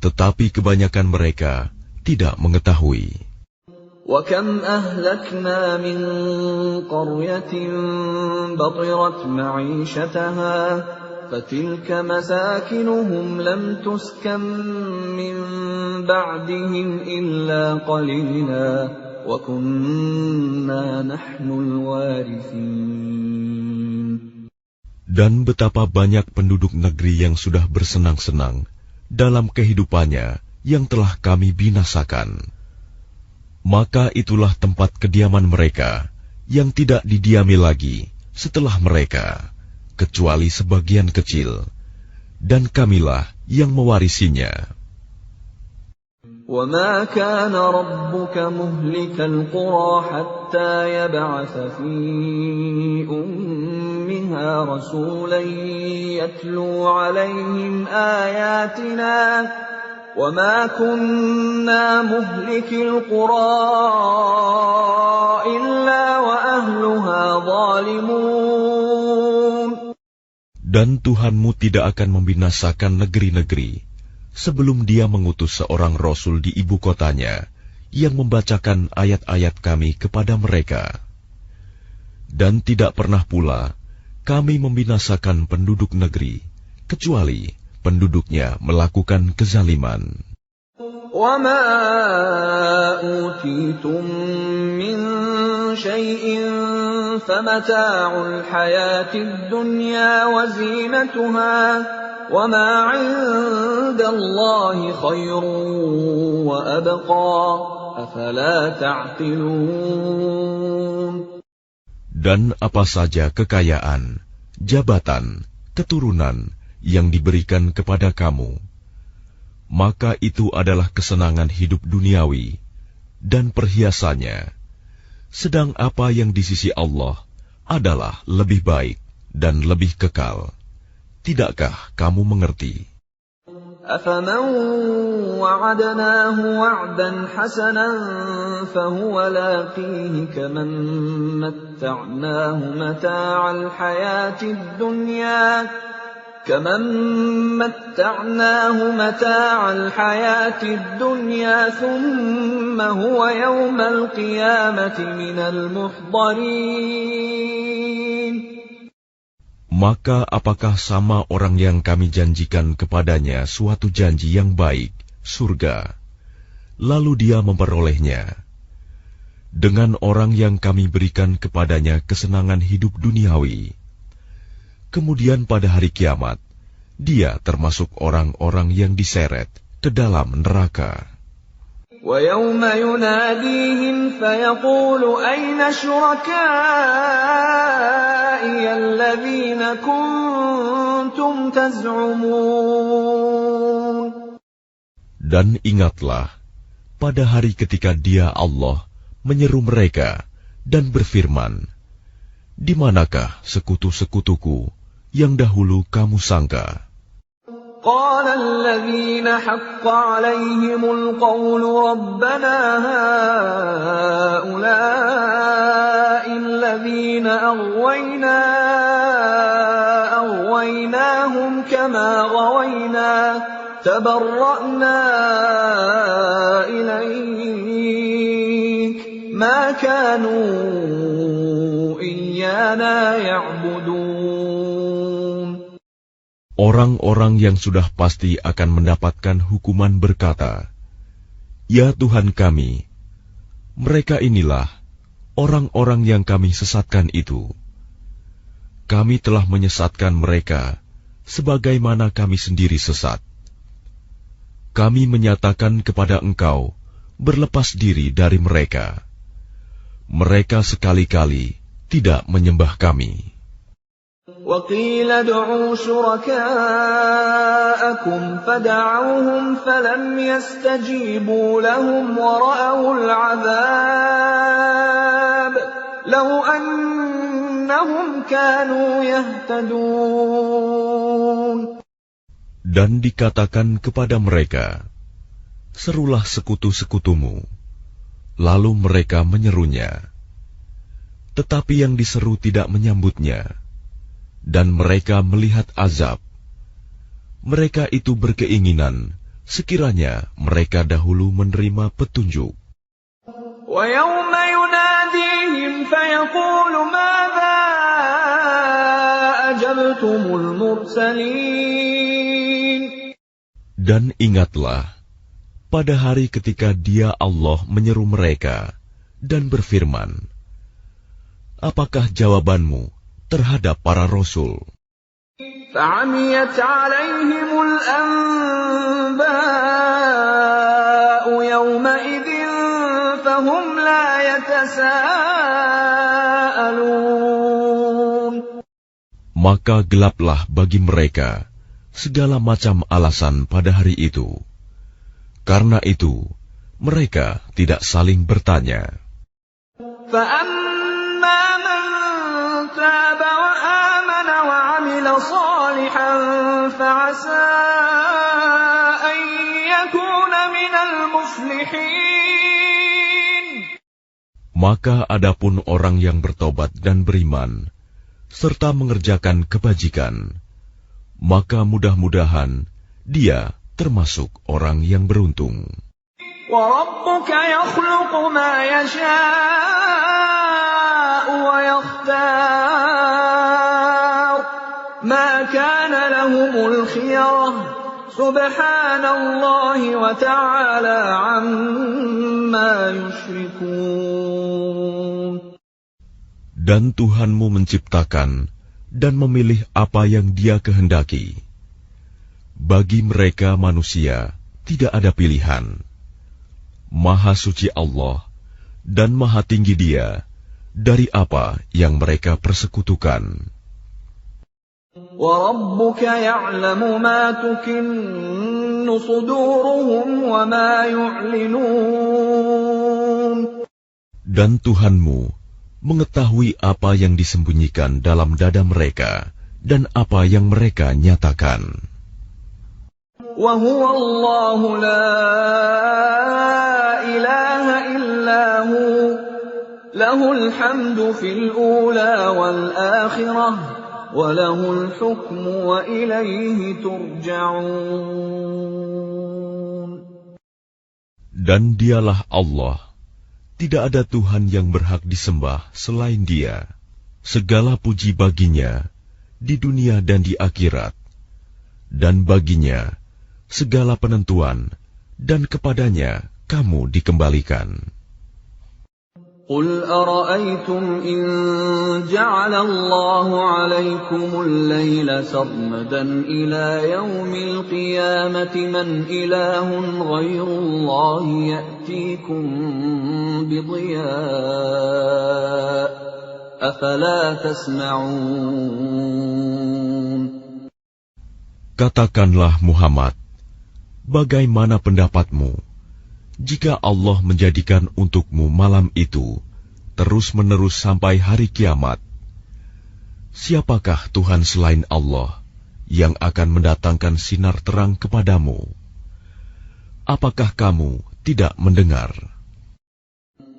Tetapi kebanyakan mereka tidak mengetahui." وَكَمْ أَهْلَكْنَا مِنْ قَرْيَةٍ بَطِرَتْ مَعِيشَتَهَا فَتِلْكَ مَسَاكِنُهُمْ لَمْ تُسْكَنْ مِنْ بَعْدِهِمْ إِلَّا قَلِيلًا وَكُنَّا نَحْنُ الْوَارِثِينَ. Dan betapa banyak penduduk negeri yang sudah bersenang-senang dalam kehidupannya yang telah kami binasakan. Maka itulah tempat kediaman mereka yang tidak didiami lagi setelah mereka, kecuali sebagian kecil, dan kamilah yang mewarisinya. وَمَا كَانَ رَبُّكَ مُهْلِكَ الْقُرَىٰ حَتَّىٰ يَبْعَثَ فِي أُمِّهَا رَسُولًا يَتْلُو عَلَيْهِمْ آيَاتِنَا وَمَا كُنَّا مُهْلِكِي الْقُرَىٰ إِلَّا وَأَهْلُهَا ظَالِمُونَ. Dan Tuhanmu tidak akan membinasakan negeri-negeri sebelum Dia mengutus seorang Rasul di ibu kotanya yang membacakan ayat-ayat Kami kepada mereka. Dan tidak pernah pula Kami membinasakan penduduk negeri kecuali penduduknya melakukan kezaliman. وَمَا أُوتِيتُم مِّن شَيْءٍ فَمَتَاعُ الْحَيَاةِ الدُّنْيَا وَزِينَتُهَا وَمَا عِندَ اللَّهِ خَيْرٌ وَأَبْقَىٰ أَفَلَا تَعْقِلُونَ. Dan apa saja kekayaan, jabatan, keturunan yang diberikan kepada kamu, maka itu adalah kesenangan hidup duniawi dan perhiasannya. Sedang apa yang di sisi Allah adalah lebih baik dan lebih kekal. Tidakkah kamu mengerti? أَفَمَنْ وَعَدْنَاهُ وَعْدًا حَسَنًا فَهُوَ لَاقِيهِ كَمَنْ مَتَّعْنَاهُ مَتَاعَ الْحَيَاةِ الدُّنْيَا ثُمَّ هُوَ يَوْمَ الْقِيَامَةِ مِنَ الْمُحْضَرِينَ. Maka apakah sama orang yang kami janjikan kepadanya suatu janji yang baik, surga, lalu dia memperolehnya, dengan orang yang kami berikan kepadanya kesenangan hidup duniawi, kemudian pada hari kiamat, dia termasuk orang-orang yang diseret ke dalam neraka. وَيَوْمَ يُنَادِيهِمْ فَيَقُولُ أَيْنَ شُرَكَائِيَ الَّذِينَ كُنتُمْ تَزْعُمُونَ. Dan ingatlah, pada hari ketika Dia Allah menyeru mereka dan berfirman, di manakah sekutu-sekutuku yang dahulu kamu sangka? قال الذين حق عليهم القول ربنا هؤلاء الذين أغويناهم كما غوينا تبرأنا إليك ما كانوا إيانا يعبدون. Orang-orang yang sudah pasti akan mendapatkan hukuman berkata, "Ya Tuhan kami, mereka inilah orang-orang yang kami sesatkan itu. Kami telah menyesatkan mereka sebagaimana kami sendiri sesat. Kami menyatakan kepada Engkau berlepas diri dari mereka. Mereka sekali-kali tidak menyembah kami." وَقِيلَ ادْعُوا شُرَكَاءَكُمْ فَدَعَوْهُمْ فَلَمْ يَسْتَجِيبُوا لَهُمْ وَرَأَوُا الْعَذَابَ لَوْ أَنَّهُمْ كَانُوا يَهْتَدُونَ. Dan dikatakan kepada mereka, serulah sekutu-sekutumu. Lalu mereka menyerunya. Tetapi yang diseru tidak menyambutnya. Dan mereka melihat azab. Mereka itu berkeinginan sekiranya mereka dahulu menerima petunjuk. وَيَوْمَ يُنَادِيهِمْ فَيَقُولُ مَاذَا أَجَبْتُمُ الْمُرْسَلِينَ. Dan ingatlah, pada hari ketika Dia Allah menyeru mereka dan berfirman, apakah jawabanmu terhadap para rasul? فَعَمِيَتْ عَلَيْهِمُ الْأَنبَاءُ يَوْمَئِذٍ فَهُمْ لَا يَتَسَاءَلُونَ. Maka gelaplah bagi mereka segala macam alasan pada hari itu. Karena itu, mereka tidak saling bertanya. فَأَمَّا مَنْ تَابَ وَآمَنَ وَعَمِلَ صَالِحًا فَعَسَىٰ أَن يَكُونَ مِنَ الْمُفْلِحِينَ. Maka adapun orang yang bertobat dan beriman, serta mengerjakan kebajikan, maka mudah-mudahan dia termasuk orang yang beruntung. وَرَبُّكَ يَخْلُقُ مَا يَشَاءُ وَيَخْتَارُ مَا كَانَ لَهُمُ الْخِيَرَةُ سُبْحَانَ اللَّهِ وَتَعَالَى عَمَّا يُشْرِكُونَ. Dan Tuhanmu menciptakan dan memilih apa yang Dia kehendaki. Bagi mereka manusia tidak ada pilihan. Maha suci Allah dan maha tinggi Dia dari apa yang mereka persekutukan. وَرَبُّكَ يَعْلَمُ مَا تُكِنُّ صُدُورُهُمْ وَمَا يُعْلِنُونَ. Dan Tuhanmu mengetahui apa yang disembunyikan dalam dada mereka dan apa yang mereka nyatakan. وَهُوَ اللَّهُ لَا إِلَٰهَ إِلَّا هُوَ لَهُ الْحَمْدُ فِي الْأُولَىٰ وَالْآخِرَةِ وَلَهُ الْحُكْمُ وَإِلَيْهِ تُرْجَعُونَ. Dan Dialah Allah, tidak ada Tuhan yang berhak disembah selain Dia. Segala puji baginya, di dunia dan di akhirat, dan baginya segala penentuan, dan kepadanya kamu dikembalikan. قل أرأيتم إن جعل الله عليكم الليل سرمدا إلى يوم القيامة من إله غير الله يأتيكم بضياء أفلا تسمعون. Katakanlah Muhammad, bagaimana pendapatmu jika Allah menjadikan untukmu malam itu terus-menerus sampai hari kiamat? Siapakah Tuhan selain Allah yang akan mendatangkan sinar terang kepadamu? Apakah kamu tidak mendengar?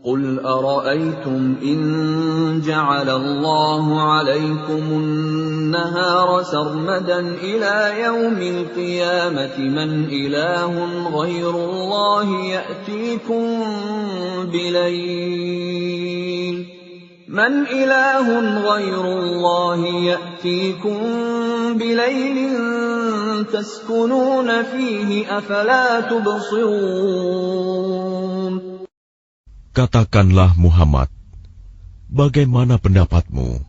قل أرأيتم إن جعل الله عليكم النهار سرمدا إلى يوم القيامة من إله غير الله يأتيكم بليل تسكنون فيه أفلا تبصرون. Katakanlah Muhammad, bagaimana pendapatmu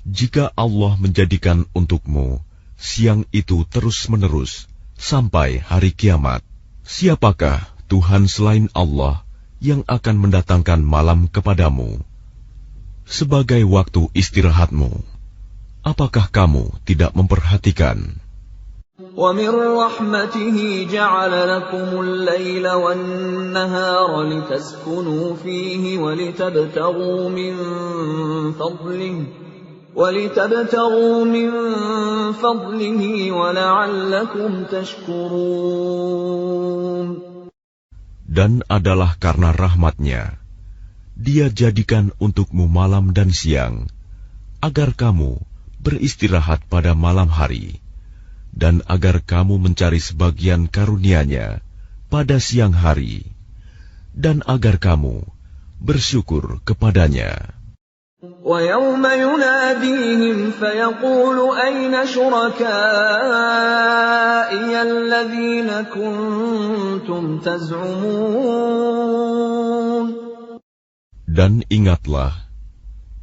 jika Allah menjadikan untukmu siang itu terus-menerus sampai hari kiamat? Siapakah Tuhan selain Allah yang akan mendatangkan malam kepadamu sebagai waktu istirahatmu? Apakah kamu tidak memperhatikan? وَمِنْ رَحْمَتِهِ جَعَلَ لَكُمُ اللَّيْلَ وَالنَّهَارَ لِتَسْكُنُوا فِيهِ وَلِتَبْتَغُوا مِنْ فَضْلِهِ وَلَعَلَّكُمْ تَشْكُرُونَ. Dan adalah karena rahmat-Nya, Dia jadikan untukmu malam dan siang, agar kamu beristirahat pada malam hari, dan agar kamu mencari sebagian karunia-Nya pada siang hari, dan agar kamu bersyukur kepadanya. وَيَوْمَ يُنَادِيهِمْ فَيَقُولُ أَيْنَ شُرَكَائِيَ الَّذِينَ كُنتُمْ تَزْعُمُونَ. Dan ingatlah,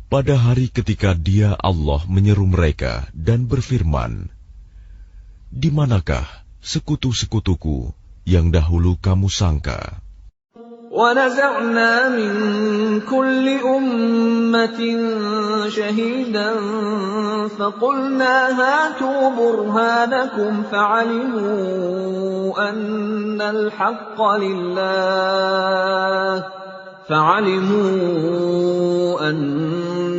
pada hari ketika Dia Allah menyeru mereka dan berfirman, di manakah sekutu-sekutuku yang dahulu kamu sangka? وَنَزَعْنَا مِنْ كُلِّ أُمَّةٍ شَهِيدًا فَقُلْنَا هَاتُوا بُرْهَانَكُمْ فَعَلِمُوا أَنَّ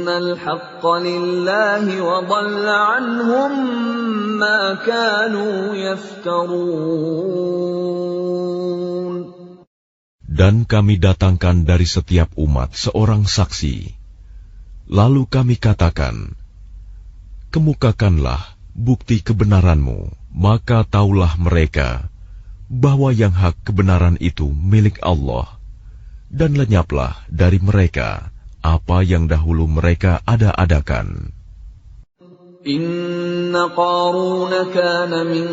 الْحَقَّ لِلَّهِ وَضَلَّ عَنْهُمْ مَا كَانُوا يَفْتَرُونَ. Dan kami datangkan dari setiap umat seorang saksi. Lalu kami katakan, kemukakanlah bukti kebenaranmu, maka taulah mereka bahwa yang hak kebenaran itu milik Allah, dan lenyaplah dari mereka apa yang dahulu mereka ada-adakan. Inna Qarun kana min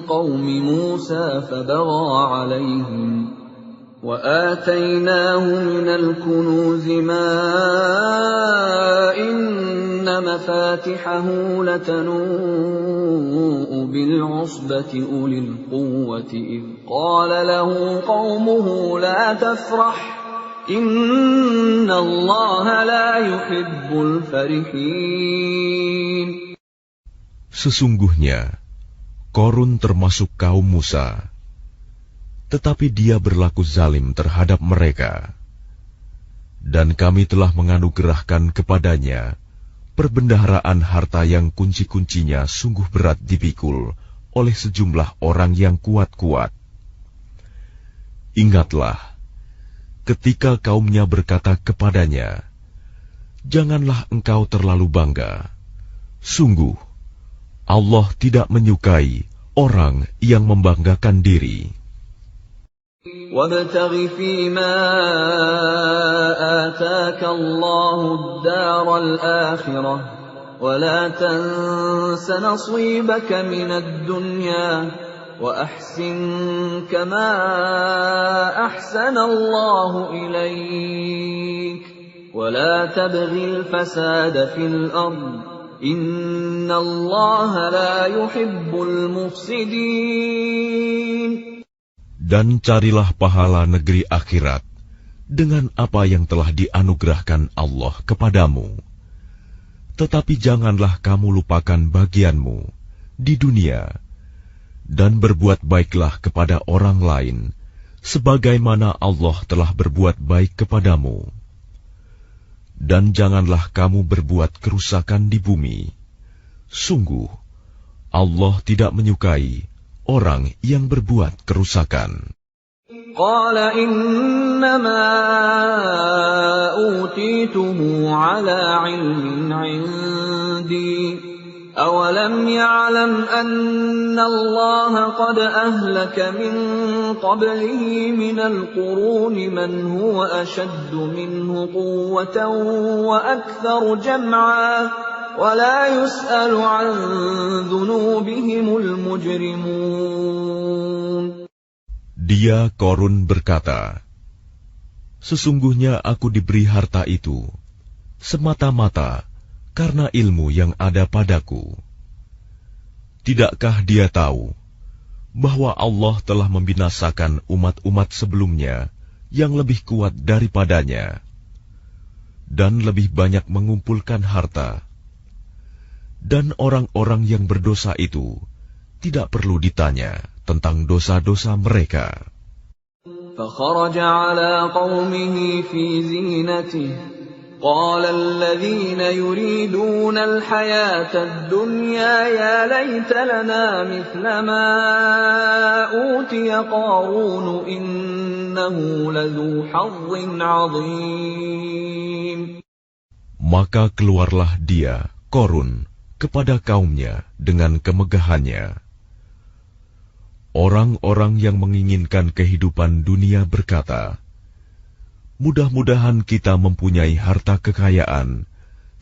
qaumi Musa fabagha alaihim وآتيناه من الكنوز ما إن مفاتحه لتنوء بالعصبة أولي القوة إذ قال له قومه لا تفرح إن الله لا يحب الفرحين. Sesungguhnya Qarun termasuk kaum Musa, tetapi dia berlaku zalim terhadap mereka. Dan kami telah menganugerahkan kepadanya perbendaharaan harta yang kunci-kuncinya sungguh berat dipikul oleh sejumlah orang yang kuat-kuat. Ingatlah, ketika kaumnya berkata kepadanya, janganlah engkau terlalu bangga. Sungguh, Allah tidak menyukai orang yang membanggakan diri. وَابْتَغِ فِيمَا آتَاكَ اللَّهُ الدَّارَ الْآخِرَةَ ولا تنس نصيبك من الدنيا وأحسن كما أحسن الله إليك ولا تبغ الفساد في الأرض إن الله لا يحب المفسدين. Dan carilah pahala negeri akhirat dengan apa yang telah dianugerahkan Allah kepadamu. Tetapi janganlah kamu lupakan bagianmu di dunia, dan berbuat baiklah kepada orang lain, sebagaimana Allah telah berbuat baik kepadamu. Dan janganlah kamu berbuat kerusakan di bumi. Sungguh, Allah tidak menyukai orang yang berbuat kerusakan. Qala innama utituhu ala ilmin indi awalam ya'lam anna Allah qad ahlaka min qablihi minal quruni man huwa ashaddu minhu quwwatan wa aktharu jam'a wa la yus'alu an dhunubihimul mujrimun. Dia Korun berkata, sesungguhnya aku diberi harta itu semata-mata karena ilmu yang ada padaku. Tidakkah dia tahu bahwa Allah telah membinasakan umat-umat sebelumnya yang lebih kuat daripadanya dan lebih banyak mengumpulkan harta, dan orang-orang yang berdosa itu tidak perlu ditanya tentang dosa-dosa mereka. فخرج على قومه في زينته قال الذين يريدون الحياة الدنيا يا ليت لنا مثل ما أوتي قارون إنه لذو حظ عظيم. Maka keluarlah dia, Korun, kepada kaumnya dengan kemegahannya. Orang-orang yang menginginkan kehidupan dunia berkata, mudah-mudahan kita mempunyai harta kekayaan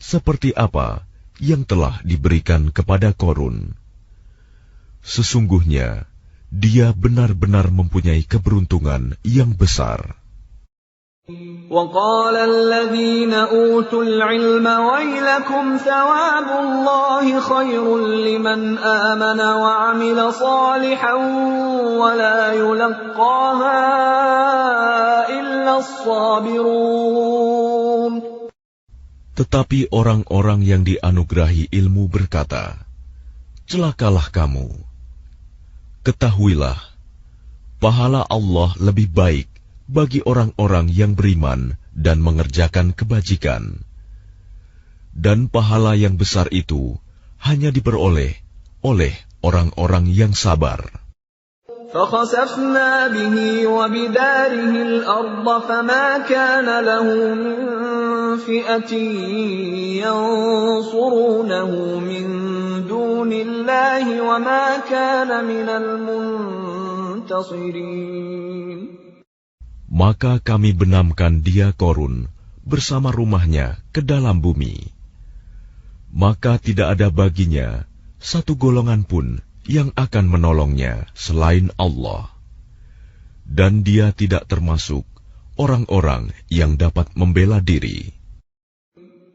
seperti apa yang telah diberikan kepada Korun. Sesungguhnya dia benar-benar mempunyai keberuntungan yang besar. وقال الذين أوتوا العلم ويلكم ثواب الله خير لمن آمن وعمل صالحا ولا يلقاها إلا الصابرون. Tetapi orang-orang yang dianugerahi ilmu berkata, celakalah kamu. Ketahuilah, pahala Allah lebih baik bagi orang-orang yang beriman dan mengerjakan kebajikan. Dan pahala yang besar itu hanya diperoleh oleh orang-orang yang sabar. فَخَسَفْنَا بِهِ وَبِدَارِهِ الْأَرْضَ فَمَا كَانَ لَهُ مِنْ فِئَةٍ يَنْصُرُونَهُ مِنْ دُونِ اللَّهِ وَمَا كَانَ مِنَ الْمُنْتَصِرِينَ. Maka kami benamkan dia Korun bersama rumahnya ke dalam bumi. Maka tidak ada baginya satu golongan pun yang akan menolongnya selain Allah. Dan dia tidak termasuk orang-orang yang dapat membela diri.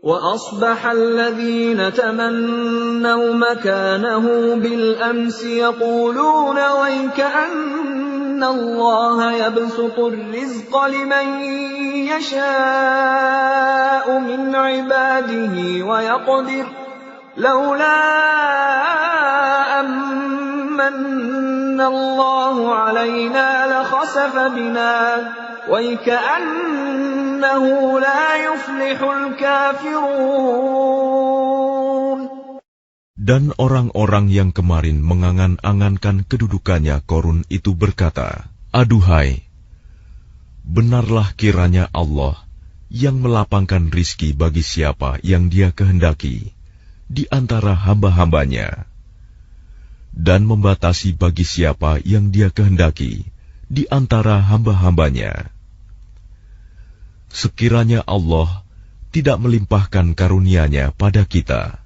وَأَصْبَحَ الَّذِينَ تَمَنَّوْا مَكَانَهُ بِالْأَمْسِ يَقُولُونَ وَيْكَأَنَّ اللَّهَ يَبْسُطُ الرِّزْقَ لِمَن يَشَاءُ مِنْ عِبَادِهِ وَيَقْدِرُ لَوْلَا أَمَّنَّ اللَّهُ عَلَيْنَا لَخَسَفَ بِنَا وَيْكَأَنَّهُ لَا يُفْلِحُ الْكَافِرُونَ. Dan orang-orang yang kemarin mengangan-angankan kedudukannya Korun itu berkata, aduhai, benarlah kiranya Allah yang melapangkan rizki bagi siapa yang dia kehendaki di antara hamba-hambanya, dan membatasi bagi siapa yang dia kehendaki di antara hamba-hambanya. Sekiranya Allah tidak melimpahkan karunia-Nya pada kita,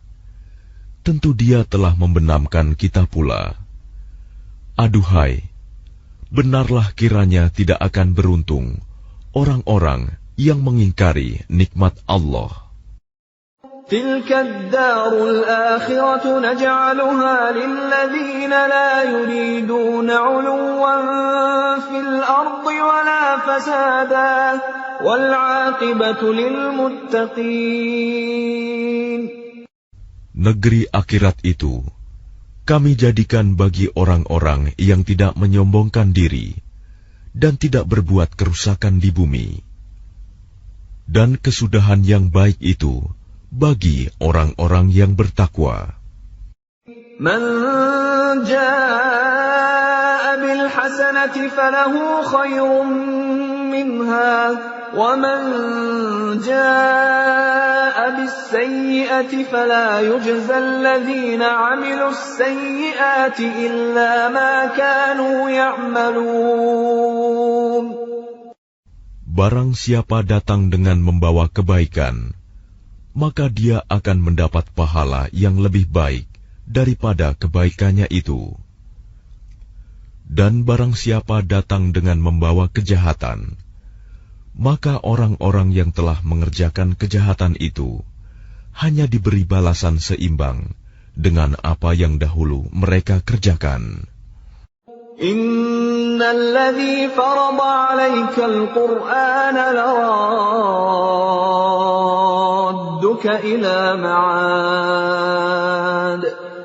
tentu Dia telah membenamkan kita pula. Aduhai, benarlah kiranya tidak akan beruntung orang-orang yang mengingkari nikmat Allah. تلك الدار الآخرة نجعلها للذين لا يريدون علوا في الأرض ولا فسادا والعاقبة للمتقين. Negeri akhirat itu kami jadikan bagi orang-orang yang tidak menyombongkan diri dan tidak berbuat kerusakan di bumi. Dan kesudahan yang baik itu bagi orang-orang yang bertakwa. Man jaa'a bil hasanati falahu khairun minha wa man jaa'a bis sayyi'ati fala yujza alladhina 'amilus sayyi'ati illa ma kanu ya'malun. Barang siapa datang dengan membawa kebaikan, maka dia akan mendapat pahala yang lebih baik daripada kebaikannya itu. Dan barang siapa datang dengan membawa kejahatan, maka orang-orang yang telah mengerjakan kejahatan itu hanya diberi balasan seimbang dengan apa yang dahulu mereka kerjakan. Innalladzi farada 'alaikal Qur'ana laradduka ila ma'ad.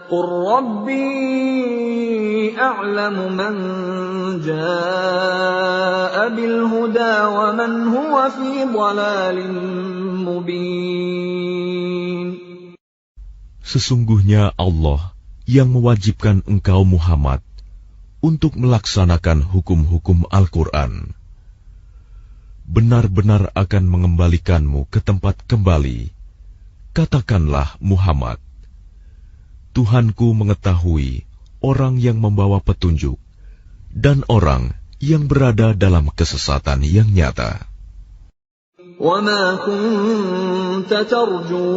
Qur rabbi a'lamu man jaa'a bil huda wa man huwa fi dhalalin mubin. Sesungguhnya Allah yang mewajibkan engkau Muhammad untuk melaksanakan hukum-hukum Al-Quran, benar-benar akan mengembalikanmu ke tempat kembali. Katakanlah Muhammad, Tuhanku mengetahui orang yang membawa petunjuk dan orang yang berada dalam kesesatan yang nyata. وَمَا كُنْتَ تَرْجُو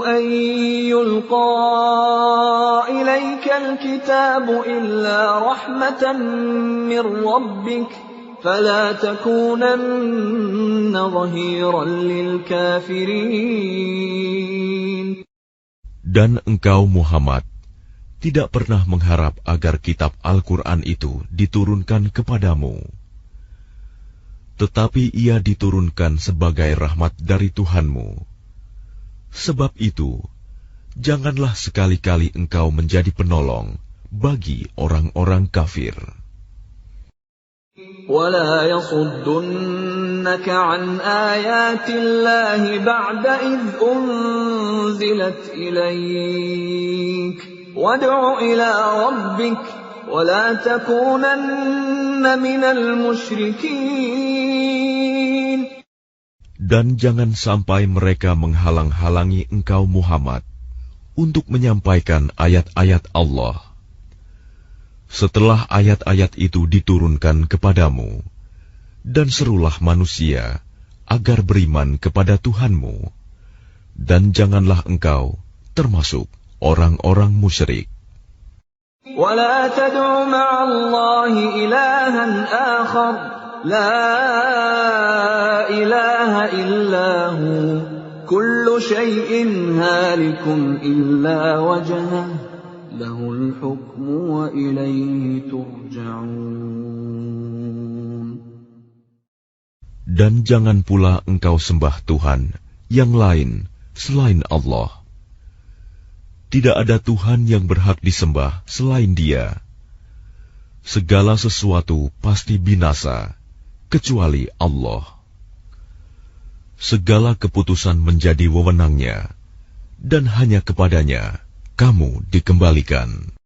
أَنْ يُلْقَى إِلَيْكَ الْكِتَابُ إِلَّا رَحْمَةً مِّنْ رَبِّكَ فَلَا تَكُونَنَّ ظَهِيرًا لِلْكَافِرِينَ. Dan engkau Muhammad tidak pernah mengharap agar kitab Al-Quran itu diturunkan kepadamu. Tetapi ia diturunkan sebagai rahmat dari Tuhanmu. Sebab itu, janganlah sekali-kali engkau menjadi penolong bagi orang-orang kafir. وَلَا يَصُدُّنَّكَ عَنْ آيَاتِ اللَّهِ بَعْدَ إِذْ أُنْزِلَتْ إِلَيْكَ وَادْعُ إِلَى رَبِّكَ وَلَا تَكُونَنَّ مِنَ الْمُشْرِكِينَ. Dan jangan sampai mereka menghalang-halangi engkau Muhammad untuk menyampaikan ayat-ayat Allah. Setelah ayat-ayat itu diturunkan kepadamu, dan serulah manusia agar beriman kepada Tuhanmu, dan janganlah engkau termasuk orang-orang musyrik. وَلَا تَدْعُ مَعَ اللَّهِ إِلَٰهًا آخَرَ لَا إِلَٰهَ إِلَّا هُوَ كُلُّ شَيْءٍ هَالِكٌ إِلَّا وَجْهَهُ لَهُ الْحُكْمُ وَإِلَيْهِ تُرْجَعُونَ. Dan jangan pula engkau sembah Tuhan yang lain selain Allah. Tidak ada Tuhan yang berhak disembah selain Dia. Segala sesuatu pasti binasa, kecuali Allah. Segala keputusan menjadi wewenang-Nya, dan hanya kepadanya kamu dikembalikan.